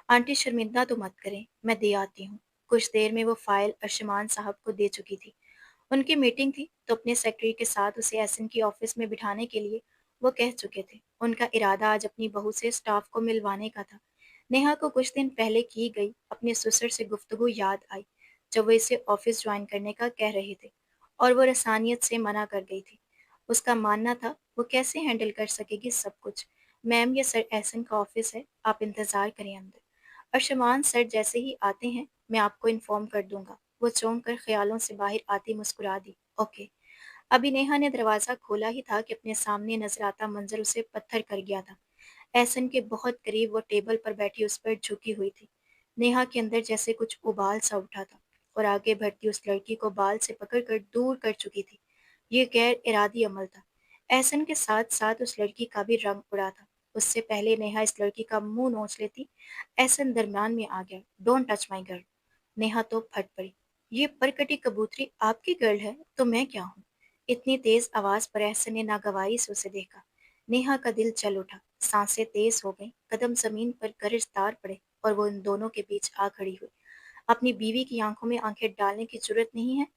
आंटी शर्मिंदा तो मत करें, मैं दे आती हूँ। कुछ देर में वो फाइल अर्शमान साहब को दे चुकी थी। उनकी मीटिंग थी तो अपने सेक्रेटरी के साथ उसे एहसन की ऑफिस में बिठाने के लिए वो कह चुके थे। उनका इरादा आज अपनी बहू से स्टाफ को मिलवाने का था। नेहा को कुछ दिन पहले की गई अपने ससुर से गुफ्तगू याद आई, जब वो इसे ऑफिस ज्वाइन करने का कह रहे थे और वो रसानियत से मना कर गई थी। उसका मानना था वो कैसे हैंडल कर सकेगी सब कुछ। मैम, ये सर एहसन का ऑफिस है, आप इंतजार करें अंदर। अर्शमान सर जैसे ही आते हैं मैं आपको इन्फॉर्म कर दूंगा। वो चौंक कर ख्यालों से बाहर आती मुस्कुरा दी। ओके। अभी नेहा ने दरवाजा खोला ही था कि अपने सामने नजर आता मंजर उसे पत्थर कर गया था। एहसन के बहुत करीब वो टेबल पर बैठी उस पर झुकी हुई थी। नेहा के अंदर जैसे कुछ उबाल सा उठा था और आगे बढ़ती उस लड़की को बाल से पकड़कर दूर कर चुकी थी। ये गैर इरादी अमल था। एहसन के साथ साथ उस लड़की का भी रंग उड़ा था। उससे पहले नेहा इस लड़की का मुंह नोच लेती, एहसन दरमियान में आ गया। Don't touch my girl. Neha तो फट पड़ी। ये परकटी कबूतरी आपकी गर्ल है तो मैं क्या हूँ? इतनी तेज आवाज पर एहसन ने नागवारी से उसे देखा। नेहा का दिल चल उठा, सांसें तेज हो गईं, कदम जमीन पर गरजदार पड़े और वो इन दोनों के बीच आ खड़ी हुई। अपनी बीवी की आंखों में आंखें डालने की जरूरत नहीं है।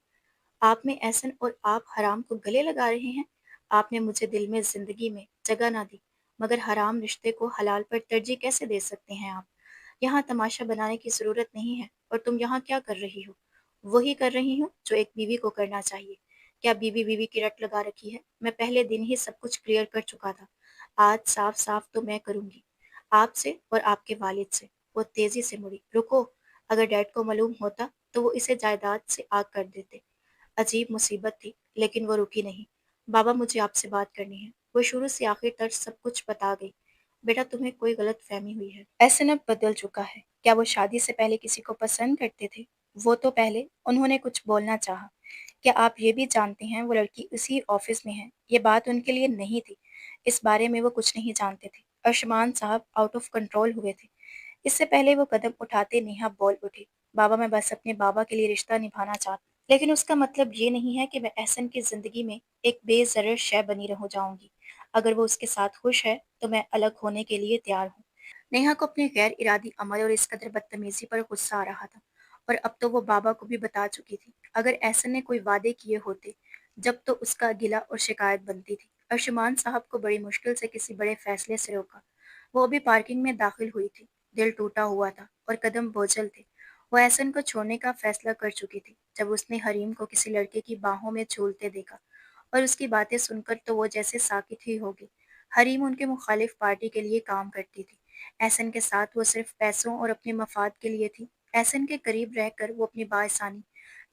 आप में एहसन और आप हराम को गले लगा रहे हैं। आपने मुझे दिल में जिंदगी में जगह ना दी, मगर हराम रिश्ते को हलाल पर तरजीह कैसे दे सकते हैं आप? यहाँ तमाशा बनाने की जरूरत नहीं है। और तुम यहाँ क्या कर रही हो? वही कर रही हूँ जो एक बीवी को करना चाहिए। क्या बीवी बीवी की रट लगा रखी है? मैं पहले दिन ही सब कुछ क्लियर कर चुका था। आज साफ साफ तो मैं करूंगी, आपसे और आपके वालिद से। वो तेजी से मुड़ी। रुको, अगर डैड को मालूम होता तो वो इसे जायदाद से आग कर देते। अजीब मुसीबत थी, लेकिन वो रुकी नहीं। बाबा, मुझे आपसे बात करनी है। वो शुरू से आखिर तक सब कुछ बता गई। बेटा, तुम्हें कोई गलत फहमी हुई है। एहसन अब बदल चुका है। क्या वो शादी से पहले किसी को पसंद करते थे? वो तो पहले उन्होंने कुछ बोलना चाहा। क्या आप ये भी जानते हैं वो लड़की उसी ऑफिस में है? ये बात उनके लिए नहीं थी। इस बारे में वो कुछ नहीं जानते थे। अर्शमान साहब आउट ऑफ कंट्रोल हुए थे। इससे पहले वो कदम उठाते नेहा बोल उठी। बाबा, मैं बस अपने बाबा के लिए रिश्ता निभाना चाहती, लेकिन उसका मतलब ये नहीं है कि मैं एहसन की जिंदगी में एक बेज़रर शय बनी रह जाऊंगी। अगर वो उसके साथ खुश है तो मैं अलग होने के लिए तैयार हूँ। नेहा को अपने गैर इरादी अमल और इस कदर बदतमीजी पर गुस्सा आ रहा था, और अब तो वो बाबा को भी बता चुकी थी। अगर एहसन ने कोई वादे किए होते जब, तो उसका गिला और शिकायत बनती थी। अर्शमान साहब को बड़ी मुश्किल से किसी बड़े फैसले से रोका। वो अभी पार्किंग में दाखिल हुई थी। दिल टूटा हुआ था और कदम बोझल थे। वो एहसन को छोड़ने का फैसला कर चुकी थी जब उसने हरीम को किसी लड़के की बाहों में झूलते देखा, और उसकी बातें सुनकर तो वो जैसे साकित ही हो गई। हरीम उनके मुखालिफ पार्टी के लिए काम करती थी। एहसन के साथ वो सिर्फ पैसों और अपने मफाद के लिए थी। एहसन के करीब रहकर वो अपनी बासानी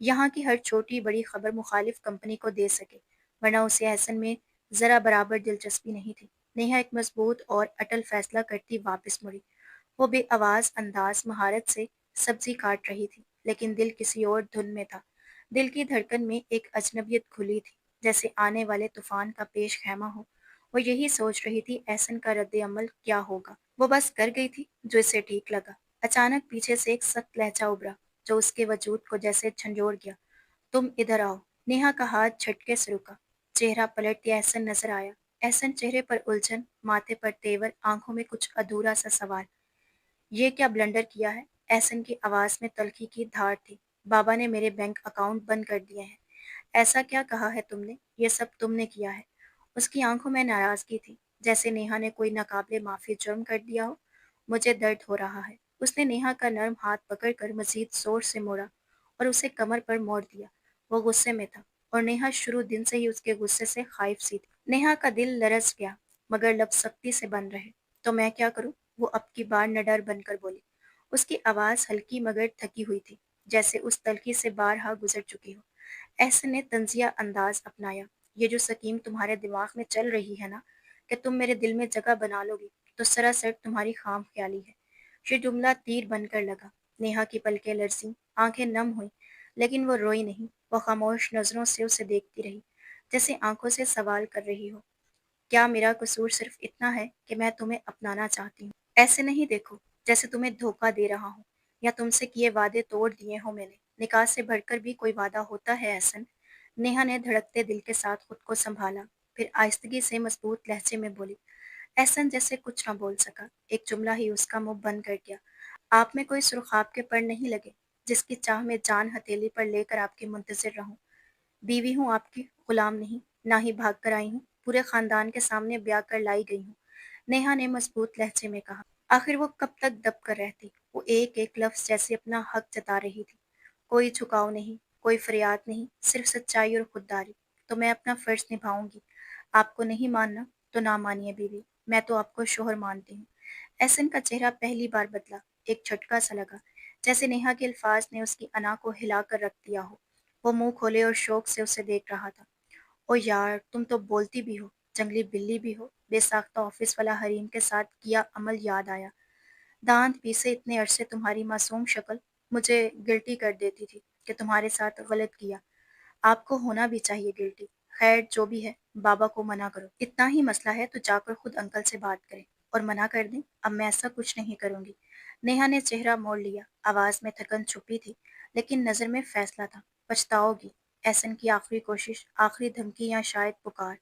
यहाँ की हर छोटी बड़ी खबर मुखालिफ कंपनी को दे सके, वरना उसे एहसन में जरा बराबर दिलचस्पी नहीं थी। नेहा एक मजबूत और अटल फैसला करती वापस मुड़ी। वो बेआवाज अंदाज महारत से सब्जी काट रही थी, लेकिन दिल किसी और धुन में था। दिल की धड़कन में एक अजनबियत खुली थी, जैसे आने वाले तूफान का पेश खैमा हो। वो यही सोच रही थी, एहसन का रद्द अमल क्या होगा। वो बस कर गई थी जो इसे ठीक लगा। अचानक पीछे से एक सख्त लहजा उभरा, जो उसके वजूद को जैसे झंझोड़ गया। तुम इधर आओ। नेहा का हाथ झटके से रुका। चेहरा पलटते एहसन नजर आया। एहसन, चेहरे पर उलझन, माथे पर तेवर, आंखों में कुछ अधूरा सा सवाल। ये क्या ब्लंडर किया है? एहसन की आवाज में तल्खी की धार थी। बाबा ने मेरे बैंक अकाउंट बंद कर दिए हैं। ऐसा क्या कहा है तुमने? ये सब तुमने किया है। उसकी आंखों में नाराजगी थी, जैसे नेहा ने कोई नाकाबिले माफी जुर्म कर दिया हो। मुझे दर्द हो रहा है। उसने नेहा का नर्म हाथ पकड़कर मजीद जोर से मोड़ा और उसे कमर पर मोड़ दिया। वो गुस्से में था, और नेहा शुरू दिन से ही उसके गुस्से से खाइफ सी थी। नेहा का दिल लरस गया, मगर लब सख्ती से बंद रहे। तो मैं क्या करूं? वो अब की बार निडर बनकर बोली। उसकी आवाज हल्की मगर थकी हुई थी, जैसे उस तलखी से बारहा गुजर चुकी हो। एहसन ने तंजिया अंदाज अपनाया। ये जो सकीम तुम्हारे दिमाग में चल रही है ना, कि तुम मेरे दिल में जगह बना लोगी, तो सरासर तुम्हारी खाम ख्याली है। ये जुमला तीर बनकर लगा। नेहा की पलकें लरसी, आंखें नम हुई, लेकिन वो रोई नहीं। वो खामोश नजरों से उसे देखती रही, जैसे आंखों से सवाल कर रही हो, क्या मेरा कसूर सिर्फ इतना है कि मैं तुम्हें अपनाना चाहती हूँ? ऐसे नहीं देखो जैसे तुम्हें धोखा दे रहा हूँ, या तुमसे किए वादे तोड़ दिए हो मैंने। निकाह से बढ़कर भी कोई वादा होता है एहसन? नेहा ने धड़कते दिल के साथ खुद को संभाला, फिर आहिस्तगी से मजबूत लहजे में बोली। एहसन जैसे कुछ न बोल सका। एक जुमला ही उसका मुंह बंद कर गया। आप में कोई सुर्खाब के पर नहीं लगे, जिसकी चाह में जान हथेली पर लेकर आपके मुंतजिर रहूं? बीवी हूँ आपकी, गुलाम नहीं। ना ही भाग कर आई हूँ, पूरे खानदान के सामने ब्याह कर लाई गई हूँ। नेहा ने मजबूत लहजे में कहा। आखिर वो कब तक दब कर रहती? वो एक एक लफ्ज जैसे अपना हक जता रही थी। कोई झुकाव नहीं, कोई फरियाद नहीं, सिर्फ सच्चाई और खुददारी। तो मैं अपना फर्ज निभाऊंगी। आपको नहीं मानना तो ना मानिए बीवी, मैं तो आपको शोहर मानती हूँ। एहसन का चेहरा पहली बार बदला। एक झटका सा लगा, जैसे नेहा के अल्फाज ने उसकी अना को हिला कर रख दिया हो। वो मुंह खोले और शौक से उसे देख रहा था। ओ यार, तुम तो बोलती भी हो, जंगली बिल्ली भी हो। बेसाख्ता ऑफिस वाला हरीम के साथ किया अमल याद आया। दांत पीसे इतने अरसे तुम्हारी मासूम शक्ल मुझे गिल्टी कर देती थी कि तुम्हारे साथ गलत किया। आपको होना भी चाहिए गिल्टी। खैर, जो भी है, बाबा को मना करो। इतना ही मसला है तो जाकर खुद अंकल से बात करें और मना कर दें। अब मैं ऐसा कुछ नहीं करूंगी। नेहा ने चेहरा मोड़ लिया। आवाज में थकन छुपी थी, लेकिन नजर में फैसला था। पछताओगी? एहसन की आखिरी कोशिश, आखिरी धमकी, या शायद पुकार।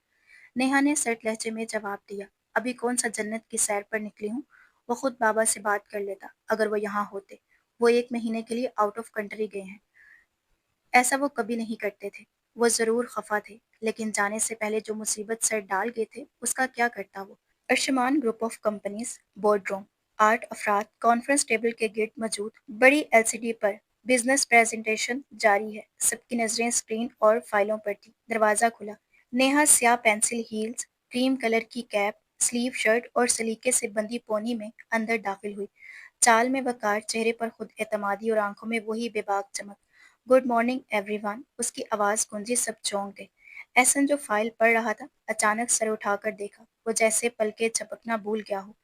नेहा ने सट लहजे में जवाब दिया। अभी कौन सा जन्नत की सैर पर निकली हूँ। वो खुद बाबा से बात कर लेता अगर वो यहाँ होते। वो 1 महीने के लिए आउट ऑफ कंट्री गए हैं। ऐसा वो कभी नहीं करते थे। वो जरूर खफा थे, लेकिन जाने से पहले जो मुसीबत सर डाल गए थे उसका क्या करता वो? Arshman group of companies board room. 8 अफराद कॉन्फ्रेंस टेबल के गिर्द मौजूद। बड़ी एलसीडी पर बिजनेस प्रेजेंटेशन जारी है। सबकी नजरें स्क्रीन और फाइलों पर थी। दरवाजा खुला। नेहा स्याह पेंसिल हील्स, क्रीम कलर की कैप, स्लीव शर्ट और सलीके से बंदी पोनी में अंदर दाखिल हुई। चाल में वकार, चेहरे पर खुद एतमादी और आंखों में वही बेबाक चमक। Good morning everyone. उसकी आवाज़ गूंजी, सब चौंक गए। एहसन जो फाइल पढ़ रहा था अचानक सर उठाकर देखा, वो जैसे पलके झपकना भूल गया हो।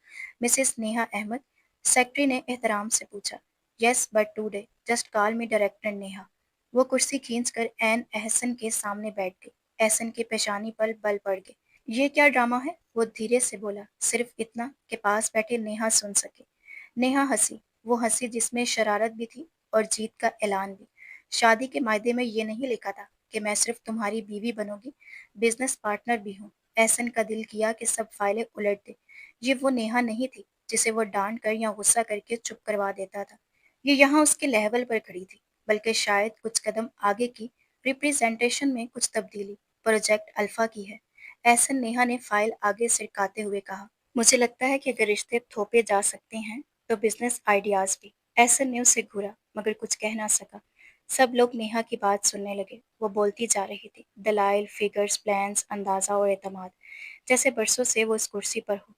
मिसेस नेहा अहमद, सेक्रेटरी ने एहतराम से पूछा। Yes but today just call me director Neha. वो कुर्सी खींचकर एन एहसन के सामने बैठ गई। एहसन की पेशानी पर बल पड़ गए। ये क्या ड्रामा है, वो धीरे से बोला, सिर्फ इतना कि पास बैठे नेहा सुन सके। नेहा हंसी, वो हंसी जिसमें शरारत भी थी और जीत का ऐलान भी। शादी के मायदे में ये नहीं लिखा था कि मैं सिर्फ तुम्हारी बीवी बनूंगी, बिजनेस पार्टनर भी हूँ। एहसन का दिल किया कि सब फाइलें उलट दे। ये वो नेहा नहीं थी जिसे वो डांट कर या गुस्सा करके चुप करवा देता था। ये यहाँ उसके लेवल पर खड़ी थी, बल्कि शायद कुछ कदम आगे की। रिप्रेजेंटेशन में कुछ तब्दीली प्रोजेक्ट अल्फा की है। एहसन, नेहा ने फाइल आगे सिरकाते हुए कहा। मुझे लगता है कि अगर रिश्ते थोपे जा सकते हैं तो बिजनेस आइडियाज भी। एहसन ने उसे घूरा मगर कुछ कह ना सका। सब लोग नेहा की बात सुनने लगे। वो बोलती जा रही थी, दलाइल, फिगर्स, प्लान्स, अंदाजा और एतमाद, जैसे बरसों से वो इस कुर्सी पर हो।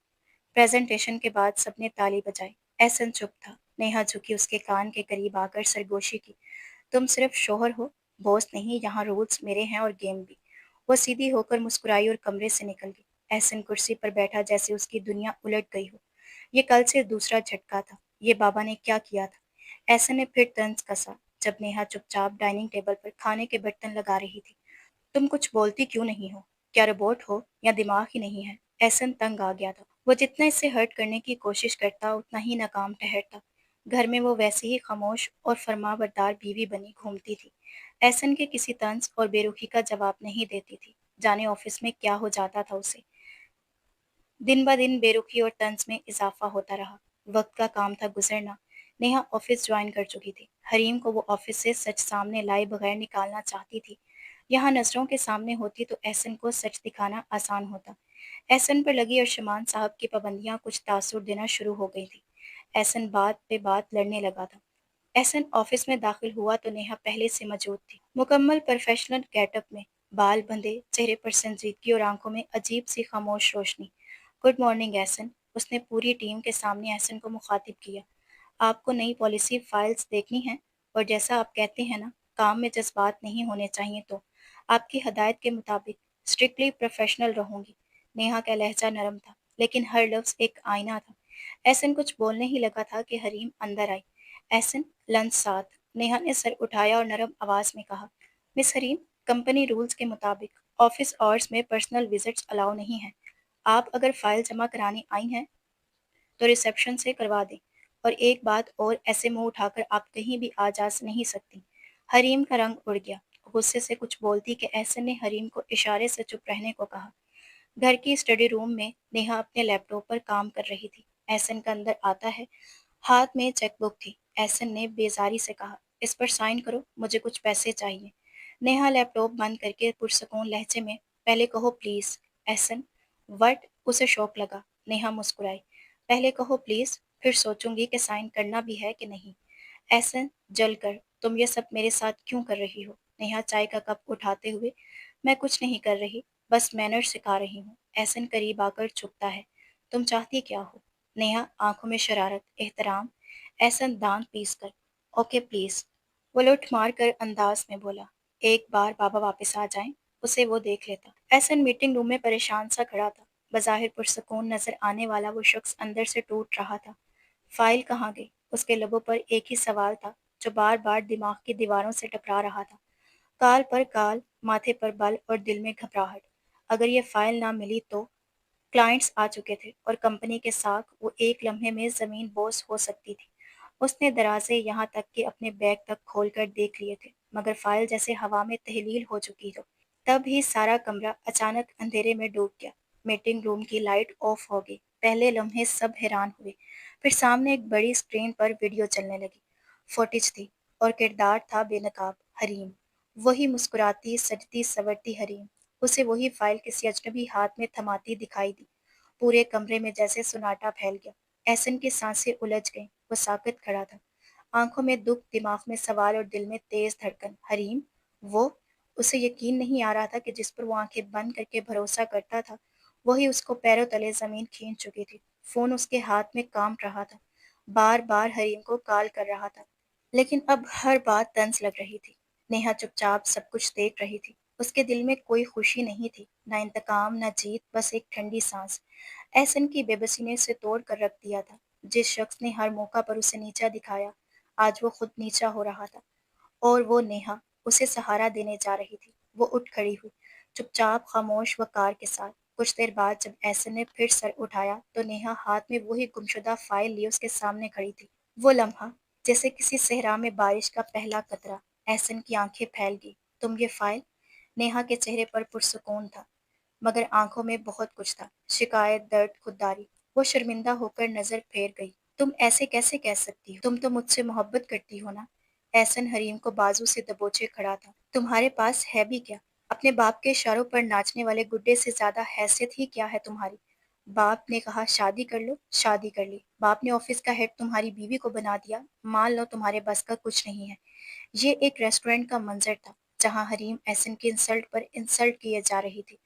प्रेजेंटेशन के बाद सबने ताली बजाई। एहसन चुप था। नेहा झुकी, उसके कान के करीब आकर सरगोशी की। तुम सिर्फ शोहर हो, बॉस नहीं। यहाँ रूल्स मेरे हैं और गेम भी। वो सीधी होकर मुस्कुराई और कमरे से निकल गई। एहसन कुर्सी पर बैठा जैसे उसकी दुनिया उलट गई हो। ये कल से दूसरा झटका था। ये बाबा ने क्या किया था? एहसन ने फिर तंज कसा जब नेहा चुपचाप डाइनिंग टेबल पर खाने के बर्तन लगा रही थी। तुम कुछ बोलती क्यों नहीं हो? क्या रोबोट हो या दिमाग ही नहीं है? एहसन तंग आ गया था। वो जितना इससे हर्ट करने की कोशिश करता उतना ही नाकाम ठहरता। घर में वो वैसी ही खामोश और फरमाबरदार बीवी बनी घूमती थी। एहसन के किसी तंज और बेरुखी का जवाब नहीं देती थी। जाने ऑफिस में क्या हो जाता था उसे। दिन ब दिन बेरुखी और तंज में इजाफा होता रहा। वक्त का काम था गुजरना। नेहा ऑफिस ज्वाइन कर चुकी थी। हरीम को वो ऑफिस से सच सामने लाए बगैर निकालना चाहती थी। यहाँ नजरों के सामने होती तो एहसन को सच दिखाना आसान होता। एहसन पर लगी अरशमान साहब की पाबंदियां कुछ तासुर देना शुरू हो गई थी। एहसन बात पे बात लड़ने लगा था। एहसन ऑफिस में दाखिल हुआ तो नेहा पहले से मौजूद थी, मुकम्मल प्रोफेशनल गेटअप में, बाल बंधे, चेहरे पर संजीदगी और आंखों में अजीब सी खामोश रोशनी। गुड मॉर्निंग एहसन, उसने पूरी टीम के सामने एहसन को मुखातिब किया। आपको नई पॉलिसी फाइल्स देखनी है और जैसा आप कहते हैं ना, काम में जज्बात नहीं होने चाहिए तो आपकी हदायत के मुताबिक स्ट्रिक्टली प्रोफेशनल रहूंगी। नेहा का लहजा नरम था लेकिन हर लफ्ज एक आईना था। एहसन कुछ बोलने ही लगा था कि हरीम अंदर आई। एहसन, लंच साथ। नेहा ने सर उठाया और नरम आवाज में कहा, मिस हरीम, कंपनी रूल्स के मुताबिक ऑफिस आवर्स में पर्सनल विजिट्स अलाउ नहीं है। आप अगर फाइल जमा कराने आई हैं तो रिसेप्शन से करवा दें। और एक बात और, ऐसे मुंह उठाकर आप कहीं भी आ जा नहीं सकती। हरीम का रंग उड़ गया। गुस्से से कुछ बोलती कि एहसन ने हरीम को इशारे से चुप रहने को कहा। घर की स्टडी रूम में नेहा अपने लैपटॉप पर काम कर रही थी। एहसन का अंदर आता है। हाथ में चेकबुक थी। एहसन ने बेजारी से कहा, इस पर साइन करो, मुझे कुछ पैसे चाहिए। नेहा लैपटॉप बंद करके पुरसकून लहजे में, पहले कहो प्लीज। एहसन, वट? उसे शौक लगा। नेहा मुस्कुराई। पहले कहो प्लीज, फिर सोचूंगी कि साइन करना भी है कि नहीं। एहसन जल कर, तुम ये सब मेरे साथ क्यों कर रही हो? नेहा चाय का कप उठाते हुए, मैं कुछ नहीं कर रही, बस मैनर सिखा रही हूँ। एहसन करीब आकर झुकता है। तुम चाहती क्या हो? नेहा आंखों में शरारत, एहतराम। एहसन दांत पीस कर, ओके प्लीज। वो लुट मार कर अंदाज में बोला, एक बार बाबा वापस आ जाएं, उसे वो देख लेता। एहसन मीटिंग रूम में परेशान सा खड़ा था। बज़ाहिर पुरसकून नजर आने वाला वो शख्स अंदर से टूट रहा था। फाइल कहाँ गई? उसके लबों पर एक ही सवाल था जो बार बार दिमाग की दीवारों से टकरा रहा था। काल पर काल, माथे पर बल और दिल में घबराहट। अगर ये फाइल ना मिली तो? क्लाइंट्स आ चुके थे और कंपनी के साथ वो एक लम्हे में जमीन बोस हो सकती थी। उसने दराजे यहाँ तक कि अपने बैग तक खोल कर देख लिए थे, मगर फाइल जैसे हवा में तहलील हो चुकी हो। तब ही सारा कमरा अचानक अंधेरे में डूब गया। मीटिंग रूम की लाइट ऑफ हो गई। पहले लम्हे सब हैरान हुए, फिर सामने एक बड़ी स्क्रीन पर वीडियो चलने लगी। फुटेज थी और किरदार था बेनकाब, हरीम। वही मुस्कुराती, सजती, संवरती हरीम। उसे वही फाइल किसी अजनबी हाथ में थमाती दिखाई दी। पूरे कमरे में जैसे सुनाटा फैल गया। एहसन की सांसें उलझ गईं। वो साकित खड़ा था, आंखों में दुख, दिमाग में सवाल और दिल में तेज धड़कन। हरीम? वो? उसे यकीन नहीं आ रहा था कि जिस पर वो आंखें बंद करके भरोसा करता था, वही उसको पैरों तले जमीन खींच चुकी थी। फोन उसके हाथ में कांप रहा था, बार बार हरीम को कॉल कर रहा था, लेकिन अब हर बात तंज लग रही थी। नेहा चुपचाप सब कुछ देख रही थी। उसके दिल में कोई खुशी नहीं थी, ना इंतकाम, ना जीत, बस एक ठंडी सांस। एहसन की बेबसी ने उसे तोड़ कर रख दिया था। जिस शख्स ने हर मौका पर उसे नीचा दिखाया, आज वो खुद नीचा हो रहा था। और वो नेहा उसे सहारा देने जा रही थी। वो उठ खड़ी हुई, चुपचाप, खामोश, वकार के साथ। कुछ देर बाद जब एहसन ने फिर सर उठाया तो नेहा हाथ में वही गुमशुदा फाइल लिए उसके सामने खड़ी थी। वो लम्हा, जैसे किसी सहरा में बारिश का पहला कतरा। एहसन की आंखें फैल गई। तुम ये फाइल? नेहा के चेहरे पर पुरसुकून था, मगर आंखों में बहुत कुछ था, शिकायत, दर्द, खुददारी। वो शर्मिंदा होकर नजर फेर गई। तुम ऐसे कैसे कह सकती हो? तुम तो मुझसे मोहब्बत करती हो ना? एहसन हरीम को बाजू से दबोचे खड़ा था। तुम्हारे पास है भी क्या? अपने बाप के इशारों पर नाचने वाले गुड्डे से ज्यादा हैसियत ही क्या है तुम्हारी? बाप ने कहा शादी कर लो, शादी कर ली। बाप ने ऑफिस का हेड तुम्हारी बीवी को बना दिया, मान लो तुम्हारे बस का कुछ नहीं है। ये एक रेस्टोरेंट का मंजर था, जहां हरीम एहसन की इंसल्ट पर इंसल्ट किए जा रही थी।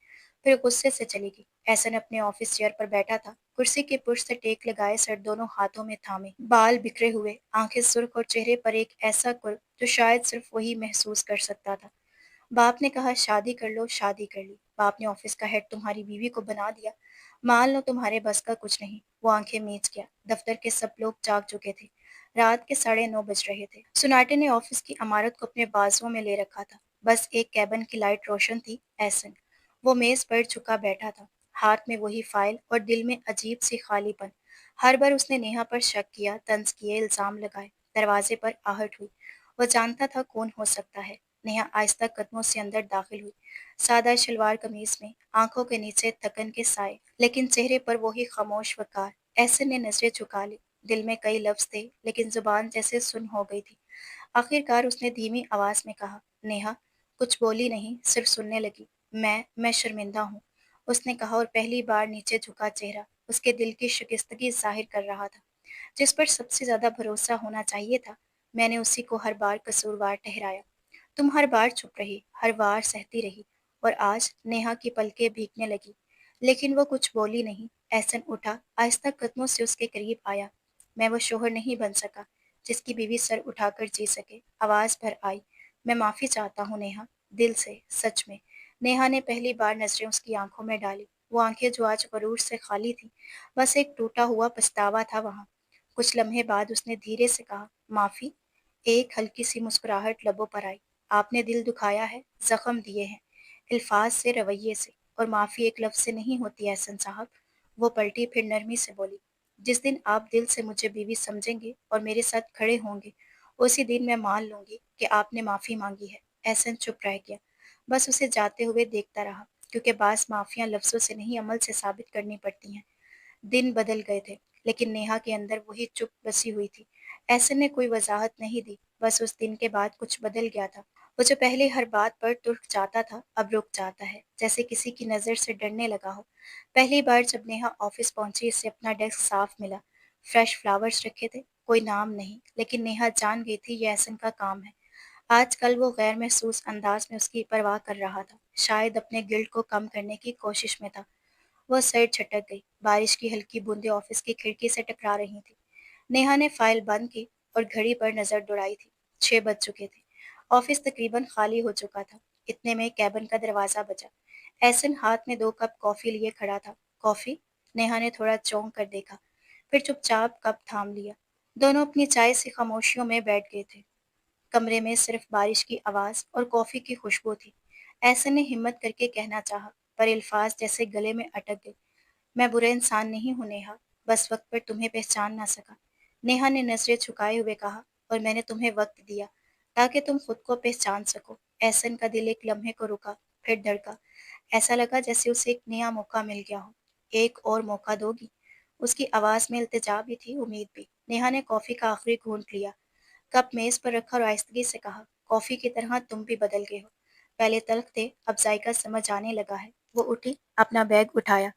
फिर गुस्से से चली गई। एहसन अपने ऑफिस चेयर पर बैठा था, कुर्सी के पुश से टेक लगाए, सर दोनों हाथों में थामे, बाल बिखरे हुए, आंखें सुर्ख और चेहरे पर एक ऐसा कुर्ब जो शायद सिर्फ वही महसूस कर सकता था। बाप ने कहा शादी कर लो, शादी कर ली। बाप ने ऑफिस का हेड तुम्हारी बीवी को बना दिया, मान लो तुम्हारे बस का कुछ नहीं। वो आंखें मीच गया। दफ्तर के सब लोग जाग चुके थे। रात के 9:30 बज रहे थे। सुनाटे ने ऑफिस की इमारत को अपने बाजुओं में ले रखा था। बस एक कैबिन की लाइट रोशन थी। एहसन, वो मेज पर झुका बैठा था, हाथ में वही फाइल और दिल में अजीब सी खालीपन। हर बार उसने नेहा पर शक किया, तंज किए, इल्जाम लगाए। दरवाजे पर आहट हुई। वो जानता था कौन हो सकता है। नेहा आहिस्ता कदमों से अंदर दाखिल हुई, सादा शलवार कमीज में, आंखों के नीचे थकन के साए, लेकिन चेहरे पर वही खामोश वकार। ऐसे ने नजरें झुका ली। दिल में कई लफ्ज थे, लेकिन जुबान जैसे सुन हो गई थी। आखिरकार उसने धीमी आवाज में कहा, नेहा। कुछ बोली नहीं, सिर्फ सुनने लगी। मैं शर्मिंदा हूँ, उसने कहा, और पहली बार नीचे झुका चेहरा उसके दिल की शिकस्तगी जाहिर कर रहा था। जिस पर सबसे ज्यादा भरोसा होना चाहिए था, मैंने उसी को हर बार कसूरवार ठहराया। तुम हर बार चुप रही, हर बार सहती रही, और आज नेहा की पलकें भीगने लगी, लेकिन वो कुछ बोली नहीं। एहसन उठा, आहिस्ता कदमों से उसके करीब आया। मैं वो शोहर नहीं बन सका जिसकी बीवी सर उठाकर जी सके। आवाज भर आई, मैं माफी चाहता हूँ नेहा, दिल से, सच में। नेहा ने पहली बार नजरें उसकी आंखों में डाली। वो आंखें जो आज गरूर से खाली थी, बस एक टूटा हुआ पछतावा था वहां। कुछ लम्हे बाद उसने धीरे से कहा, माफी। एक हल्की सी मुस्कुराहट लबों पर आई। आपने दिल दुखाया है, जख्म दिए हैं, अल्फाज से, रवैये से, और माफी एक लफ्ज से नहीं होती एहसन साहब। वो पलटी, फिर नरमी से बोली, जिस दिन आप दिल से मुझे बीवी समझेंगे और मेरे साथ खड़े होंगे, उसी दिन मैं मान लूंगी कि आपने माफी मांगी है। एहसन चुप रह गया, बस उसे जाते हुए देखता रहा, क्योंकि बास माफियां लफ्जों से नहीं, अमल से साबित करनी पड़ती हैं। दिन बदल गए थे, लेकिन नेहा के अंदर वही चुप बसी हुई थी। ऐसे ने कोई वजाहत नहीं दी, बस उस दिन के बाद कुछ बदल गया था। वो जो पहले हर बात पर तुर्क जाता था, अब रुक जाता है, जैसे किसी की नजर से डरने लगा हो। पहली बार जब नेहा ऑफिस पहुंची, इससे अपना डेस्क साफ मिला। फ्रेश फ्लावर्स रखे थे, कोई नाम नहीं, लेकिन नेहा जान गई थी ये एहसन का काम है। आजकल वो गैर महसूस अंदाज में उसकी परवाह कर रहा था, शायद अपने गिल्ट को कम करने की कोशिश में था। वो सर छटक गई। बारिश की हल्की बूंदें ऑफिस की खिड़की से टकरा रही थी। नेहा ने फाइल बंद की और घड़ी पर नजर दौड़ाई थी। 6 बज चुके थे। ऑफिस तकरीबन खाली हो चुका था। इतने में कैबिन का दरवाजा बजा। एहसन हाथ में 2 कप कॉफी लिए खड़ा था। कॉफी? नेहा ने थोड़ा चौंक कर देखा, फिर चुपचाप कप थाम लिया। दोनों अपनी चाय से खामोशियों में बैठ गए थे। कमरे में सिर्फ बारिश की आवाज और कॉफी की खुशबू थी। एहसन ने हिम्मत करके कहना चाहा, पर अल्फाज जैसे गले में अटक गए। मैं बुरा इंसान नहीं हूँ नेहा, बस वक्त पर तुम्हें पहचान ना सका। नेहा ने नजरें झुकाए हुए कहा, और मैंने तुम्हें वक्त दिया ताकि तुम खुद को पहचान सको। एहसन का दिल एक लम्हे को रुका, फिर धड़का। ऐसा लगा जैसे उसे एक नया मौका मिल गया हो। एक और मौका दोगी? उसकी आवाज में इल्तिजा भी थी, उम्मीद भी। नेहा ने कॉफी का आखिरी घूंट लिया, कप मेज पर रखा, और आहिस्तगी से कहा, कॉफी की तरह तुम भी बदल गए हो। पहले तल्ख थे, अब जायका समझ आने लगा है। वो उठी, अपना बैग उठाया,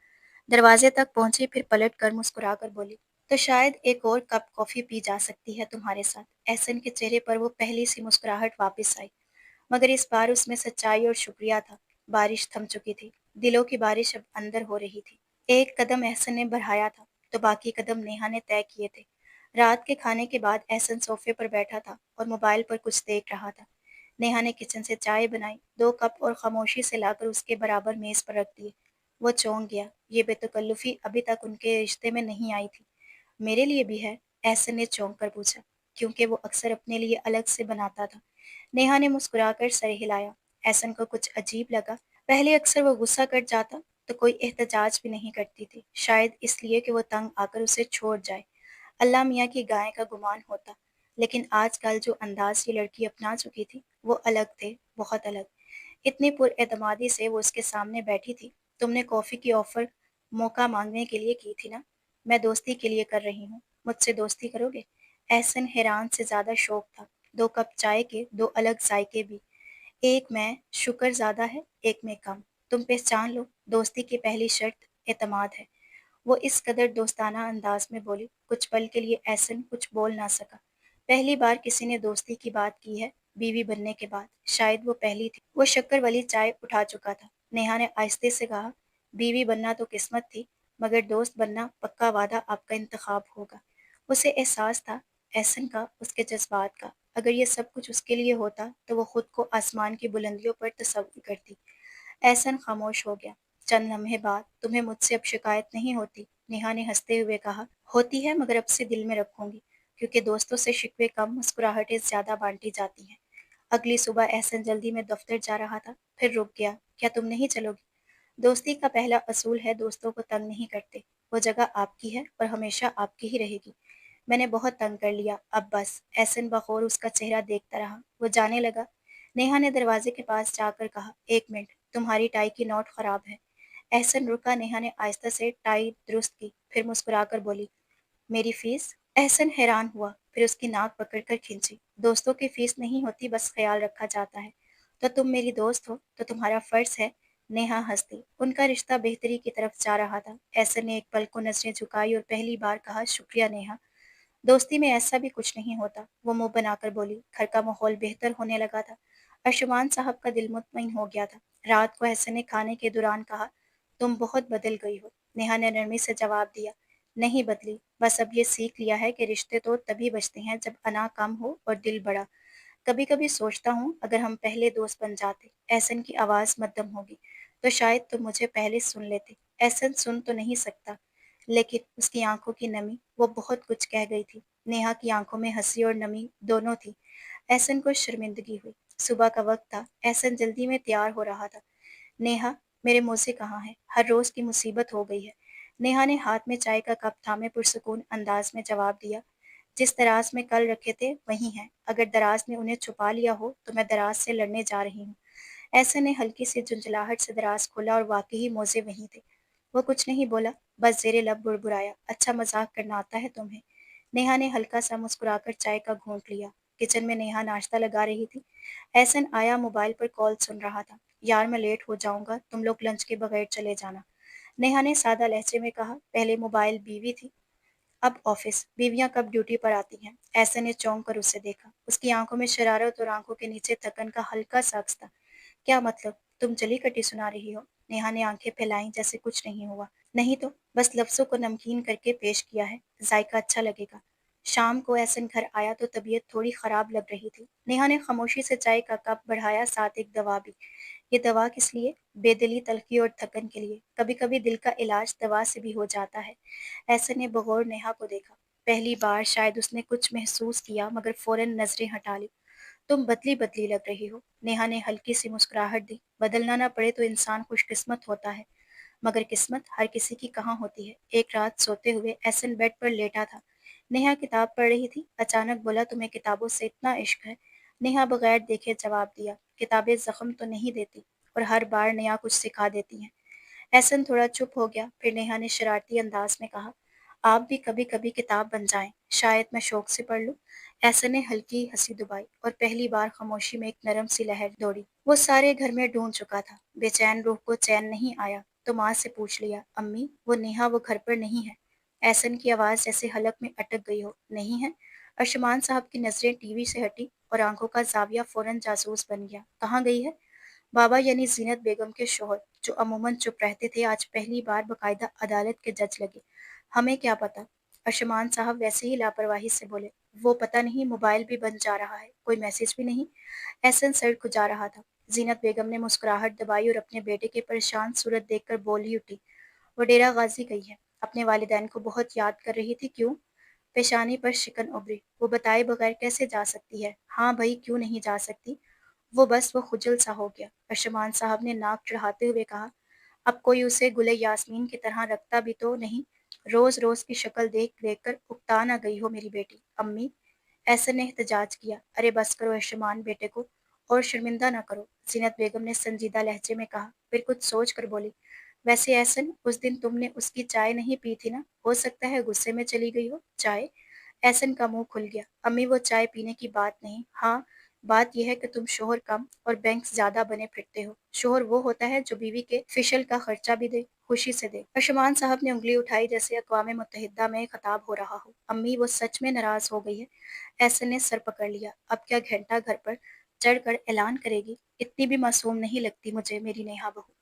दरवाजे तक पहुंची, फिर पलट कर मुस्कुरा कर बोली, तो शायद एक और कप कॉफी पी जा सकती है तुम्हारे साथ। एहसन के चेहरे पर वो पहली सी मुस्कुराहट वापस आई, मगर इस बार उसमें सच्चाई और शुक्रिया था। बारिश थम चुकी थी। दिलों की बारिश अब अंदर हो रही थी। एक कदम एहसन ने बढ़ाया था, तो बाकी कदम नेहा ने तय किए थे। रात के खाने के बाद एहसन सोफे पर बैठा था और मोबाइल पर कुछ देख रहा था। नेहा ने किचन से चाय बनाई, 2 कप और खामोशी से लाकर उसके बराबर मेज पर रख दिए। वो चौंक गया। ये बेतकल्लुफी अभी तक उनके रिश्ते में नहीं आई थी। मेरे लिए भी है? एहसन ने चौंक कर पूछा, क्योंकि वो अक्सर अपने लिए अलग से बनाता था। नेहा ने मुस्कुराकर सर हिलाया। एहसन को कुछ अजीब लगा। पहले अक्सर वो गुस्सा कर जाता तो कोई एहतजाज भी नहीं करती थी, शायद इसलिए कि वो तंग आकर उसे छोड़ जाए। अल्लाह मियाँ की गाय का गुमान होता। लेकिन आजकल जो अंदाज ये लड़की अपना चुकी थी वो अलग थे, बहुत अलग। इतनी पुरएतमादी से वो उसके सामने बैठी थी। तुमने कॉफ़ी की ऑफ़र मौका मांगने के लिए की थी ना? मैं दोस्ती के लिए कर रही हूँ। मुझसे दोस्ती करोगे? एहसन हैरान से ज़्यादा शौक था। 2 कप चाय के 2 अलग जायके भी। एक में शुक्र ज़्यादा है, एक में कम। तुम पहचान लो, दोस्ती की पहली शर्त एतमाद है। वो इस कदर दोस्ताना अंदाज में बोली, कुछ पल के लिए एहसन कुछ बोल ना सका। पहली बार किसी ने दोस्ती की बात की है, बीवी बनने के बाद। शायद वो पहली थी। वो शक्कर वाली चाय उठा चुका था। नेहा ने आहिस्ते से कहा, बीवी बनना तो किस्मत थी, मगर दोस्त बनना पक्का वादा आपका इंतखाब होगा। उसे एहसास था, एहसन का, उसके जज्बात का। अगर ये सब कुछ उसके लिए होता तो वो खुद को आसमान की बुलंदियों पर तस्वर करती। एहसन खामोश हो गया। चंद लम्हे बाद, तुम्हें मुझसे अब शिकायत नहीं होती? नेहा ने हंसते हुए कहा, होती है मगर अब से दिल में रखूंगी, क्योंकि दोस्तों से शिकवे कम, मुस्कुराहटें ज्यादा बांटी जाती हैं। अगली सुबह एहसन जल्दी में दफ्तर जा रहा था, फिर रुक गया। क्या तुम नहीं चलोगी? दोस्ती का पहला असूल है दोस्तों को तंग नहीं करते। वो जगह आपकी है और हमेशा आपकी ही रहेगी। मैंने बहुत तंग कर लिया, अब बस। एहसन बखौर उसका चेहरा देखता रहा। वो जाने लगा। नेहा ने दरवाजे के पास जाकर कहा, 1 मिनट, तुम्हारी टाई की नॉट खराब है। एहसन रुका। नेहा ने आहिस्ता से टाई दुरुस्त की, फिर मुस्कुराकर बोली, मेरी फीस? एहसन हैरान हुआ, फिर उसकी नाक पकड़कर खींची। दोस्तों की फीस नहीं होती, बस ख्याल रखा जाता है। तो तुम मेरी दोस्त हो, तो तुम्हारा फर्ज है। नेहा हंस दी। उनका रिश्ता बेहतरी की तरफ जा रहा था। एहसन ने एक पल को नजरें झुकाई और पहली बार कहा, शुक्रिया नेहा। दोस्ती में ऐसा भी कुछ नहीं होता। वो मुंह बनाकर बोली। घर का माहौल बेहतर होने लगा था। अर्शमान साहब का दिल मुतमईन हो गया था। रात को एहसन ने खाने के दौरान कहा, तुम बहुत बदल गई हो। नेहा ने नरमी से जवाब दिया, नहीं बदली, बस अब ये सीख लिया है कि रिश्ते तो तभी बचते हैं जब अना कम हो और दिल बड़ा। कभी कभी सोचता हूँ, अगर हम पहले दोस्त बन जाते, एहसन की आवाज़ मध्यम होगी, तो शायद तुम मुझे पहले सुन लेते। एहसन सुन तो नहीं सकता, लेकिन उसकी आंखों की नमी, वो बहुत कुछ कह गई थी। नेहा की आंखों में हंसी और नमी दोनों थी। एहसन को शर्मिंदगी हुई। सुबह का वक्त था। एहसन जल्दी में तैयार हो रहा था। नेहा, मेरे मोज़े कहाँ हैं? हर रोज़ की मुसीबत हो गई है। नेहा ने हाथ में चाय का कप थामे पुरसुकून अंदाज में जवाब दिया, जिस दराज में कल रखे थे वही हैं। अगर दराज ने उन्हें छुपा लिया हो तो मैं दराज से लड़ने जा रही हूँ। ऐसे ने हल्की सी झुंझलाहट से दराज खोला और वाकई ही मोजे वहीं थे। वो कुछ नहीं बोला, बस जेरे लब बुड़बुड़ाया, अच्छा मजाक करना आता है तुम्हें? नेहा ने हल्का सा मुस्कुराकर चाय का घूंट लिया। किचन में नेहा नाश्ता लगा रही थी। एहसन आया, मोबाइल पर कॉल सुन रहा था। यार मैं लेट हो जाऊंगा, तुम लोग लंच के बगैर चले जाना। नेहा ने सादा लहजे में कहा। पहले मोबाइल बीवी थी, अब ऑफिस। बीवियां कब ड्यूटी पर आती हैं? ऐसे ने चौंक कर उसे देखा। उसकी आंखों में शरारत और आंखों के नीचे थकन का हल्का सा अक्स था। क्या मतलब? तुम जली कटी सुना रही हो? नेहा ने आंखें फैलाई जैसे कुछ नहीं हुआ। नहीं तो, बस लफ्जों को नमकीन करके पेश किया है, जायका अच्छा लगेगा। शाम को एहसन घर आया तो तबीयत थोड़ी खराब लग रही थी। नेहा ने खामोशी से चाय का कप बढ़ाया, साथ एक दवा भी। ये दवा किस लिए? बेदिली, तलखी और थकन के लिए। कभी कभी दिल का इलाज दवा से भी हो जाता है। ऐसे ने बगौर नेहा को देखा। पहली बार शायद उसने कुछ महसूस किया, मगर फौरन नजरें हटा ली। तुम बदली बदली लग रही हो। नेहा ने हल्की सी मुस्कुराहट दी। बदलना ना पड़े तो इंसान खुशकिस्मत होता है, मगर किस्मत हर किसी की कहाँ होती है। एक रात सोते हुए एहसन बेड पर लेटा था। नेहा किताब पढ़ रही थी। अचानक बोला, तुम्हें किताबों से इतना इश्क है? नेहा बगैर देखे जवाब दिया, किताबें जख्म तो नहीं देती, और हर बार नया कुछ सिखा देती हैं। एहसन थोड़ा चुप हो गया, फिर नेहा ने शरारती अंदाज में कहा, आप भी कभी कभी किताब बन जाएं, शायद मैं शौक से पढ़ लूं। एहसन ने हल्की हंसी दबाई और पहली बार खामोशी में एक नरम सी लहर दौड़ी। वो सारे घर में ढूंढ चुका था, बेचैन रूह को चैन नहीं आया, तो माँ से पूछ लिया, अम्मी वो नेहा, वो घर पर नहीं है? एहसन की आवाज जैसे हलक में अटक गई हो। नहीं है? अर्शमान साहब की नजरें टीवी से हटी और आंखों का जाविया फौरन जासूस बन गया। कहाँ गई है? बाबा यानी जीनत बेगम के शौहर, जो अमूमन चुप रहते थे, आज पहली बार बकायदा अदालत के जज लगे। हमें क्या पता? अर्शमान साहब वैसे ही लापरवाही से बोले। वो पता नहीं मोबाइल भी बंद जा रहा है, कोई मैसेज भी नहीं। एहसन सर को जा रहा था। जीनत बेगम ने मुस्कुराहट दबाई और अपने बेटे की परेशान सूरत देखकर बोल ही उठी, वो डेरा गाजी गई है, अपने वालिदैन को बहुत याद कर रही थी। क्यों? पेशानी पर शिकन उभरी। वो बताए बगैर कैसे जा सकती है? हाँ भाई, क्यों नहीं जा सकती? वो खुजल सा हो गया। अरशमान साहब ने नाक चढ़ाते हुए कहा, अब कोई उसे गुले यास्मीन की तरह रखता भी तो नहीं। रोज रोज की शक्ल देख देख कर उकता ना गई हो मेरी बेटी। अम्मी, ऐसन ने एहतजाज किया। अरे बस करो अरशमान, बेटे को और शर्मिंदा ना करो। जीनत बेगम ने संजीदा लहजे में कहा, फिर कुछ सोच कर बोली, वैसे एहसन, उस दिन तुमने उसकी चाय नहीं पी थी ना, हो सकता है गुस्से में चली गई हो। चाय? एहसन का मुंह खुल गया। अम्मी, वो चाय पीने की बात नहीं। हाँ, बात यह है कि तुम शोहर कम और बैंक ज्यादा बने फिरते हो। शोहर वो होता है जो बीवी के फिशल का खर्चा भी दे, खुशी से दे। अशमान साहब ने उंगली उठाई जैसे अक़वाम मुत्तहिदा में खिताब हो रहा हो। अम्मी, वो सच में नाराज हो गई है। एहसन ने सर पकड़ लिया। अब क्या घंटा घर पर चढ़कर ऐलान करेगी? इतनी भी मासूम नहीं लगती मुझे मेरी नेहा बहू।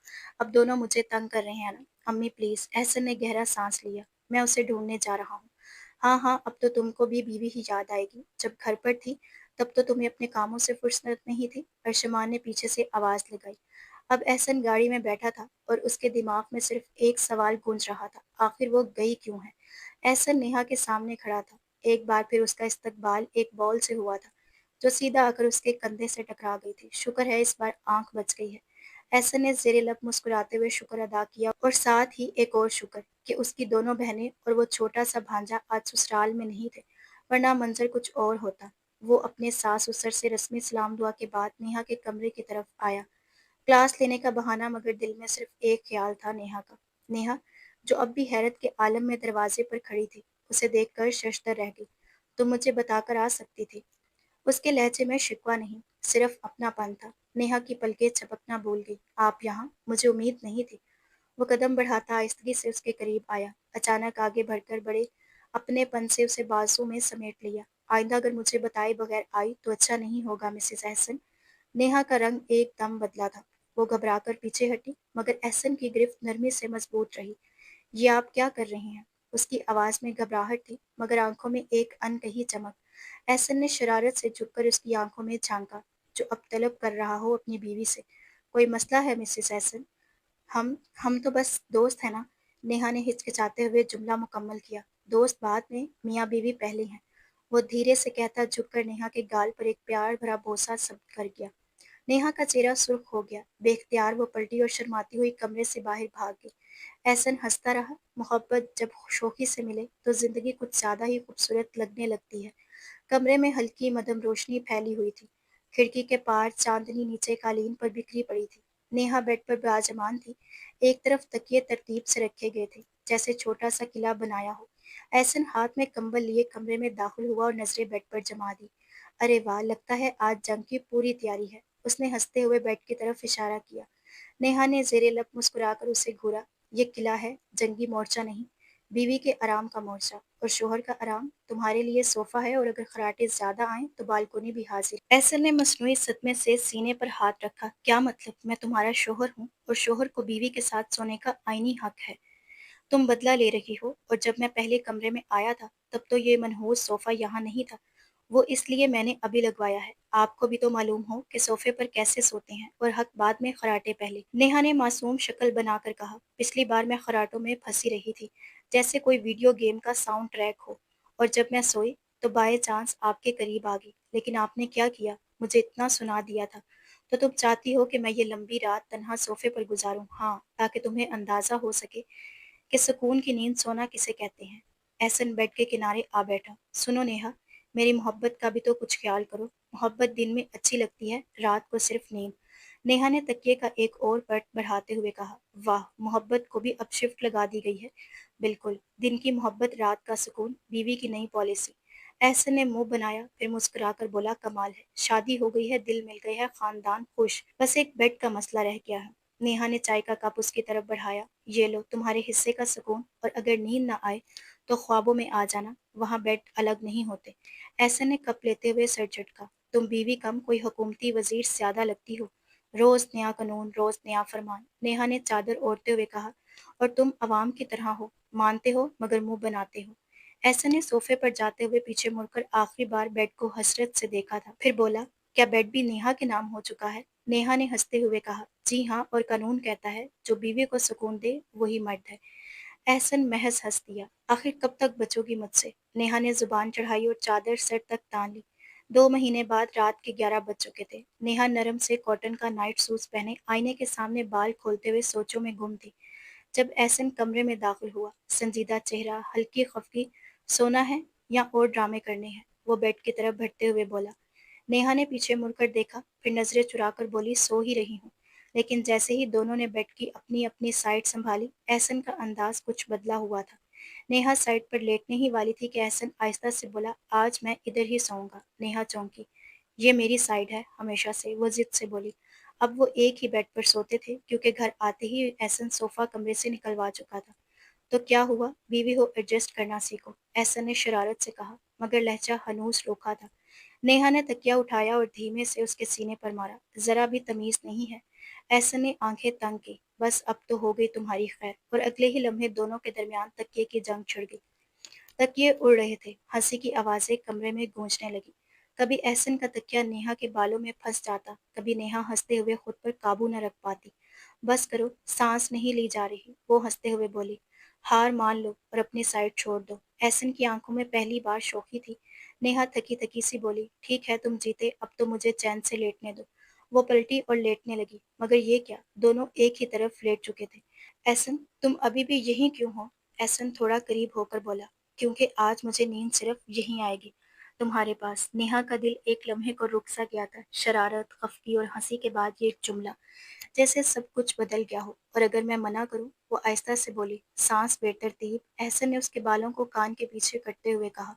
अब दोनों मुझे तंग कर रहे हैं ना। अम्मी प्लीज। एहसन ने गहरा सांस लिया। मैं उसे ढूंढने जा रहा हूँ। हाँ हाँ, अब तो तुमको भी बीवी ही याद आएगी। जब घर पर थी तब तो तुम्हें अपने कामों से फुर्सत नहीं थी। अरशमान ने पीछे से आवाज लगाई। अब एहसन गाड़ी में बैठा था और उसके दिमाग में सिर्फ एक सवाल गूंज रहा था, आखिर वो गई क्यों है? एहसन नेहा के सामने खड़ा था। एक बार फिर उसका इस्तकबाल एक बॉल से हुआ था जो सीधा आकर उसके कंधे से टकरा गई थी। शुक्र है इस बार आंख बच गई है। एहसन ने जेरे लब मुस्कुराते हुए शुक्र अदा किया और साथ ही एक और शुक्र कि उसकी दोनों बहनें और वो छोटा सा भांजा आज ससुराल में नहीं थे, वरना मंजर कुछ और होता। वो अपने सास ससुर से रस्मी सलाम दुआ के बाद नेहा के कमरे की तरफ आया। क्लास लेने का बहाना, मगर दिल में सिर्फ एक ख्याल था नेहा का। नेहा, जो अब भी हैरत के आलम में दरवाजे पर खड़ी थी, उसे देखकर शर्मदर रह गई। तुम मुझे बताकर आ सकती थी। उसके लहजे में शिकवा नहीं, सिर्फ अपनापन था। नेहा की पलकें झपकना भूल गई। आप यहाँ? मुझे उम्मीद नहीं थी। वो कदम बढ़ाता आहिस्तगी से उसके करीब आया, अचानक आगे बढ़कर बड़े अपनेपन से उसे बाजू में समेट लिया। आइंदा अगर मुझे बताए बगैर आई तो अच्छा नहीं होगा मिसेस एहसन। नेहा का रंग एकदम बदला था। वो घबराकर पीछे हटी, मगर एहसन की गिरफ्त नरमी से मजबूत रही। ये आप क्या कर रही हैं? उसकी आवाज में घबराहट थी, मगर आंखों में एक अनकही चमक। एहसन ने शरारत से झुककर उसकी आंखों में झांका, जो अब तलब कर रहा हो अपनी बीवी से। कोई मसला है मिसेस एहसन? हम तो बस दोस्त हैं ना। नेहा ने हिचकिचाते हुए जुमला मुकम्मल किया। दोस्त बाद में, मियाँ बीवी पहले हैं। वो धीरे से कहता झुककर नेहा के गाल पर एक प्यार भरा बोसा शब्द कर गया। नेहा का चेहरा सुर्ख हो गया। बेख्तियार वो पलटी और शर्माती हुई कमरे से बाहर भाग गई। एहसन हंसता रहा। मोहब्बत जब शोखी से मिले तो जिंदगी कुछ ज्यादा ही खूबसूरत लगने लगती है। कमरे में हल्की मदम रोशनी फैली हुई थी। खिड़की के पार चांदनी नीचे कालीन पर बिखरी पड़ी थी। नेहा बेड पर विराजमान थी। एक तरफ तकिए तरतीब से रखे गए थे, जैसे छोटा सा किला बनाया हो। एहसन हाथ में कंबल लिए कमरे में दाखिल हुआ और नजरें बेड पर जमा दी। अरे वाह, लगता है आज जंग की पूरी तैयारी है। उसने हंसते हुए बेड की तरफ इशारा किया। नेहा ने जेरे लब मुस्कुराकर उसे घूरा। ये किला है, जंगी मोर्चा नहीं। बीवी के आराम का मोर्चा, और शोहर का आराम तुम्हारे लिए सोफा है, और अगर खराटे ज्यादा आए तो बालकोनी भी हाजिर। ऐसन ने मसनूई सदमे से सीने पर हाथ रखा। क्या मतलब? मैं तुम्हारा शोहर हूँ और शोहर को बीवी के साथ सोने का आईनी हक है। तुम बदला ले रही हो, और जब मैं पहले कमरे में आया था तब तो ये मनहूस सोफा यहाँ नहीं था। वो इसलिए मैंने अभी लगवाया है। आपको भी तो मालूम हो कि सोफे पर कैसे सोते हैं, और हक बाद में खराटे पहले। नेहा ने मासूम शक्ल बनाकर कहा, पिछली बार मैं खराटों में फंसी रही थी, जैसे कोई वीडियो गेम का साउंड ट्रैक हो, और जब मैं सोई तो बाय चांस आपके करीब आ गई। लेकिन आपने क्या किया? मुझे इतना सुना दिया था। तो तुम चाहती हो कि मैं ये लंबी रात तन्हा सोफे पर गुजारूं? हाँ, ताकि तुम्हें अंदाजा हो सके कि सुकून की नींद सोना किसे कहते हैं। एहसन बेड के किनारे आ बैठा। सुनो नेहा, मेरी मोहब्बत का भी तो कुछ ख्याल करो। मोहब्बत दिन में अच्छी लगती है, रात को सिर्फ नींद। नेहा ने तकिए का एक और पट बढ़ाते हुए कहा, वाह, मोहब्बत को भी अब शिफ्ट लगा दी गई है। बिल्कुल, दिन की मोहब्बत, रात का सुकून, बीवी की नई पॉलिसी। एहसन ने मुंह बनाया, फिर मुस्कुराकर बोला, कमाल है, शादी हो गई है, दिल मिल गए है, खानदान खुश, बस एक बेड का मसला रह गया है। नेहा ने चाय का कप उसकी तरफ बढ़ाया। ये लो तुम्हारे हिस्से का सुकून, और अगर नींद ना आए तो ख्वाबों में आ जाना, वहाँ बेड अलग नहीं होते। ऐसा ने कप लेते हुए सर झटका। तुम बीवी कम कोई हुकूमती वजीर ज्यादा लगती हो। रोज नया कानून, रोज नया फरमान। नेहा ने चादर ओढ़ते हुए कहा, और तुम अवाम की तरह हो, मानते हो मगर मुंह बनाते हो। एहसन ने सोफे पर जाते हुए पीछे मुड़कर आखिरी बार बेड को हसरत से देखा था, फिर बोला, क्या बेड भी नेहा के नाम हो चुका है? नेहा ने हंसते हुए कहा, जी हाँ, और कानून कहता है जो बीवी को सुकून दे वही मर्द है। एहसन महज हंस दिया। आखिर कब तक बचोगी मुझसे? नेहा ने जुबान चढ़ाई और चादर सर तक तान ली। 2 महीने बाद रात के 11 बज चुके थे। नेहा नरम से कॉटन का नाइट सूट पहने आईने के सामने बाल खोलते हुए सोचों में गुम थी। जब एहसन कमरे में दाखिल हुआ, संजीदा चेहरा, हल्की खफकी, सोना है या और ड्रामे करने हैं? वो बेड की तरफ बढ़ते हुए बोला। नेहा ने पीछे मुड़कर देखा, फिर नजरें चुराकर बोली, सो ही रही हूँ। लेकिन जैसे ही दोनों ने बेड की अपनी अपनी साइड संभाली, एहसन का अंदाज कुछ बदला हुआ था। नेहा साइड पर लेटने ही वाली थी कि एहसन आहिस्ता से बोला, आज मैं इधर ही सोऊंगा। नेहा चौंकी। ये मेरी साइड है हमेशा से, वो जिद से बोली। अब वो एक ही बेड पर सोते थे क्योंकि घर आते ही एहसन सोफा कमरे से निकलवा चुका था। तो क्या हुआ, बीवी हो एडजस्ट करना सीखो, एहसन ने शरारत से कहा, मगर लहजा हनूस रोका था। नेहा ने तकिया उठाया और धीमे से उसके सीने पर मारा। जरा भी तमीज नहीं है? एहसन ने आंखें तंग की। बस अब तो हो गई तुम्हारी खैर, और अगले ही लम्हे दोनों के दरमियान तकिए की जंग छिड़ गई। तकिए उड़ रहे थे, हंसी की आवाजें कमरे में गूंजने लगी। कभी एहसन का तकिया नेहा के बालों में फंस जाता, कभी नेहा हंसते हुए खुद पर काबू न रख पाती। बस करो, सांस नहीं ली जा रही, वो हंसते हुए बोली। हार मान लो और अपनी साइड छोड़ दो। एहसन की आंखों में पहली बार शोखी थी। नेहा थकी थकी सी बोली, ठीक है तुम जीते, अब तो मुझे चैन से लेटने दो। वो पलटी और लेटने लगी, मगर ये क्या, दोनों एक ही तरफ लेट चुके थे। एहसन, तुम अभी भी यहीं क्यों हो? एहसन थोड़ा करीब होकर बोला, क्योंकि आज मुझे नींद सिर्फ यहीं आएगी, तुम्हारे पास। नेहा का दिल एक लम्हे को रुक सा गया था। शरारत, खफगी और हंसी के बाद ये जुमला, जैसे सब कुछ बदल गया हो। और अगर मैं मना करूं? वो आहिस्ता से बोली, सांस बेतरतीब। एहसन ने उसके बालों को कान के पीछे करते हुए कहा,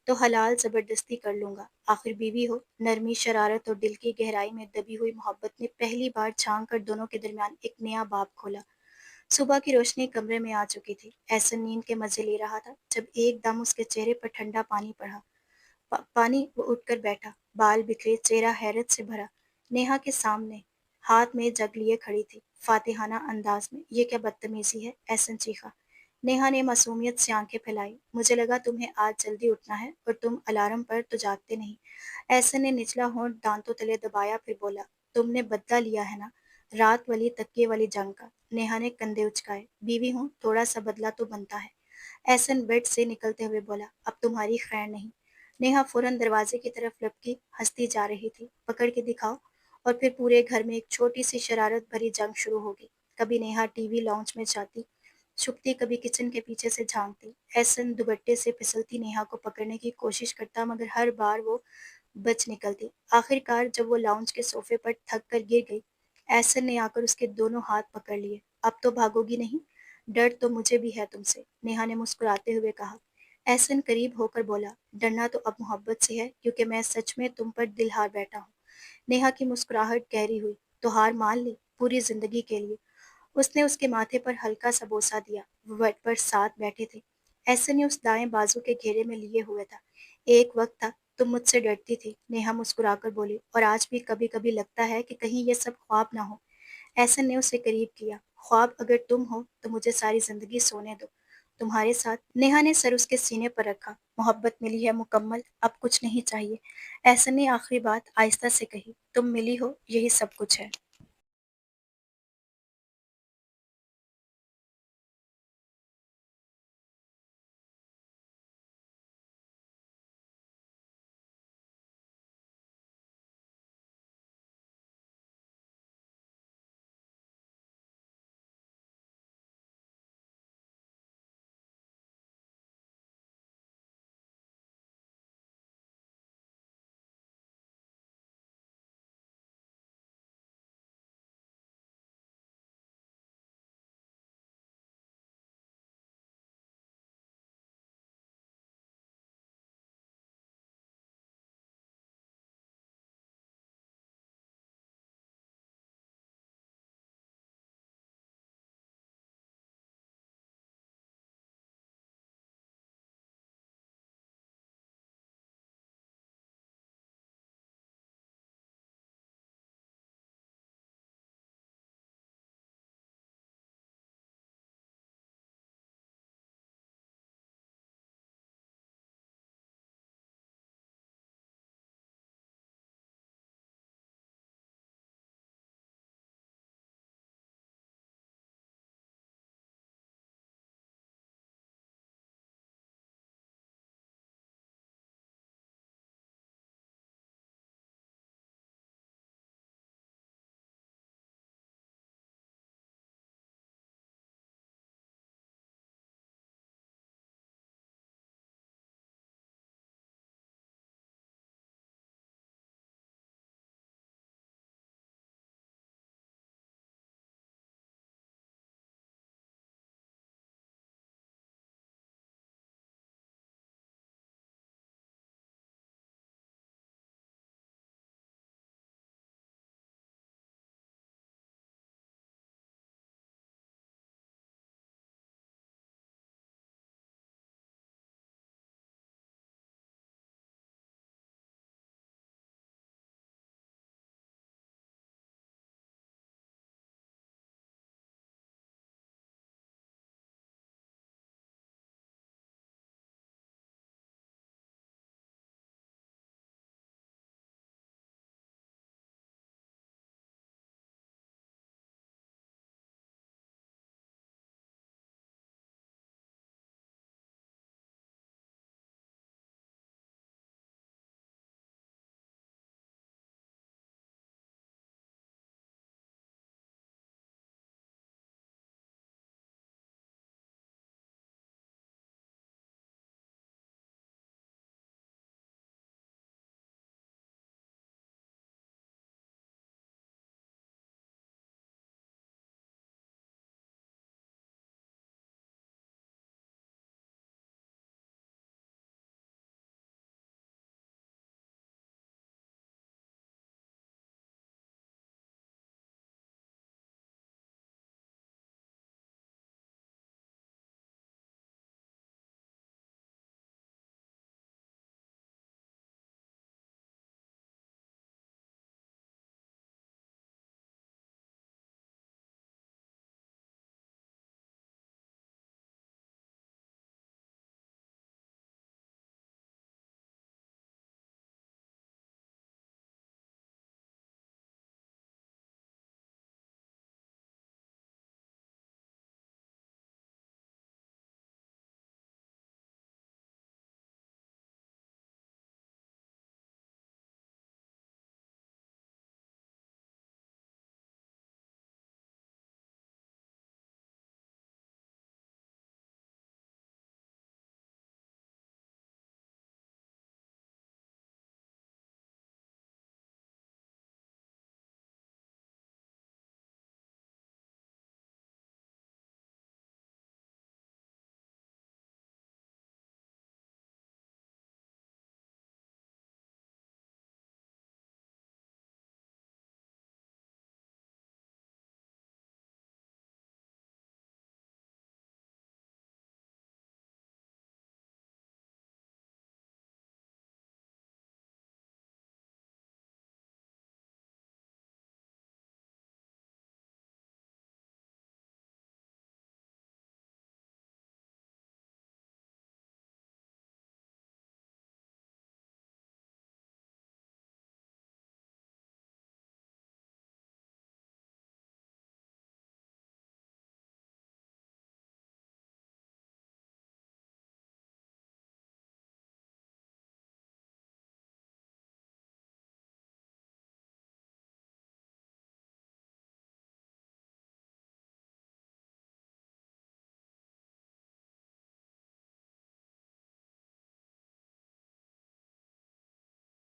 तो हलाल जबरदस्ती कर लूंगा, आखिर बीवी हो। नरमी, शरारत और दिल की गहराई में दबी हुई मोहब्बत ने पहली बार झांक कर दोनों के दरमियान एक नया बाब खोला। सुबह की रोशनी कमरे में आ चुकी थी। एहसन नींद के मजे ले रहा था जब एकदम उसके चेहरे पर ठंडा पानी पड़ा। पानी। वो उठकर बैठा, बाल बिखरे, चेहरा हैरत से भरा। नेहा के सामने हाथ में जग लिए खड़ी थी, फातिहाना अंदाज में। ये क्या बदतमीजी है? एहसन चीखा। नेहा ने मासूमियत से आंखें फैलाई। मुझे लगा तुम्हें आज जल्दी उठना है और तुम अलार्म पर तो जागते नहीं। एहसन ने निचला होंठ दांतों तले दबाया, फिर बोला, तुमने बदला लिया है ना, रात वाली तकिए वाली जंग का। नेहा ने कंधे उचकाए। बीवी हूँ, थोड़ा सा बदला तो बनता है। एहसन बेड से निकलते हुए बोला, अब तुम्हारी खैर नहीं। नेहा फौरन दरवाजे की तरफ लपकी, हंसती जा रही थी। पकड़ के दिखाओ। और फिर पूरे घर में एक छोटी सी शरारत भरी जंग शुरू होगी। कभी नेहा टीवी लाउंज में जाती, छुपती, कभी किचन के पीछे से झांकती। एहसन दुपट्टे से फिसलती नेहा को पकड़ने की कोशिश करता, मगर हर बार वो बच निकलती। आखिरकार जब वो लाउंज के सोफे पर थक कर गिर गई, एहसन ने आकर उसके दोनों हाथ पकड़ लिए। अब तो भागोगी नहीं? डर तो मुझे भी है तुमसे, नेहा ने मुस्कुराते हुए कहा। एहसन करीब होकर बोला, डरना तो अब मोहब्बत से है, क्योंकि मैं सच में तुम पर दिल हार बैठा हूँ। नेहा की मुस्कुराहट गहरी हुई। तो हार मान ली, पूरी जिंदगी के लिए? उसने उसके माथे पर हल्का सा बोसा दिया। वो बेड पर साथ बैठे थे। एहसन ने उस दाएं बाजू के घेरे में लिए हुए था। एक वक्त था तुम मुझसे डरती थी, नेहा मुस्कुराकर बोली, और आज भी कभी कभी लगता है कि कहीं ये सब ख्वाब ना हो। एहसन ने उसे करीब किया। ख्वाब अगर तुम हो तो मुझे सारी जिंदगी सोने दो, तुम्हारे साथ। नेहा ने सर उसके सीने पर रखा। मोहब्बत मिली है मुकम्मल, अब कुछ नहीं चाहिए। एहसन ने आखिरी बात आहिस्ता से कही, तुम मिली हो, यही सब कुछ है।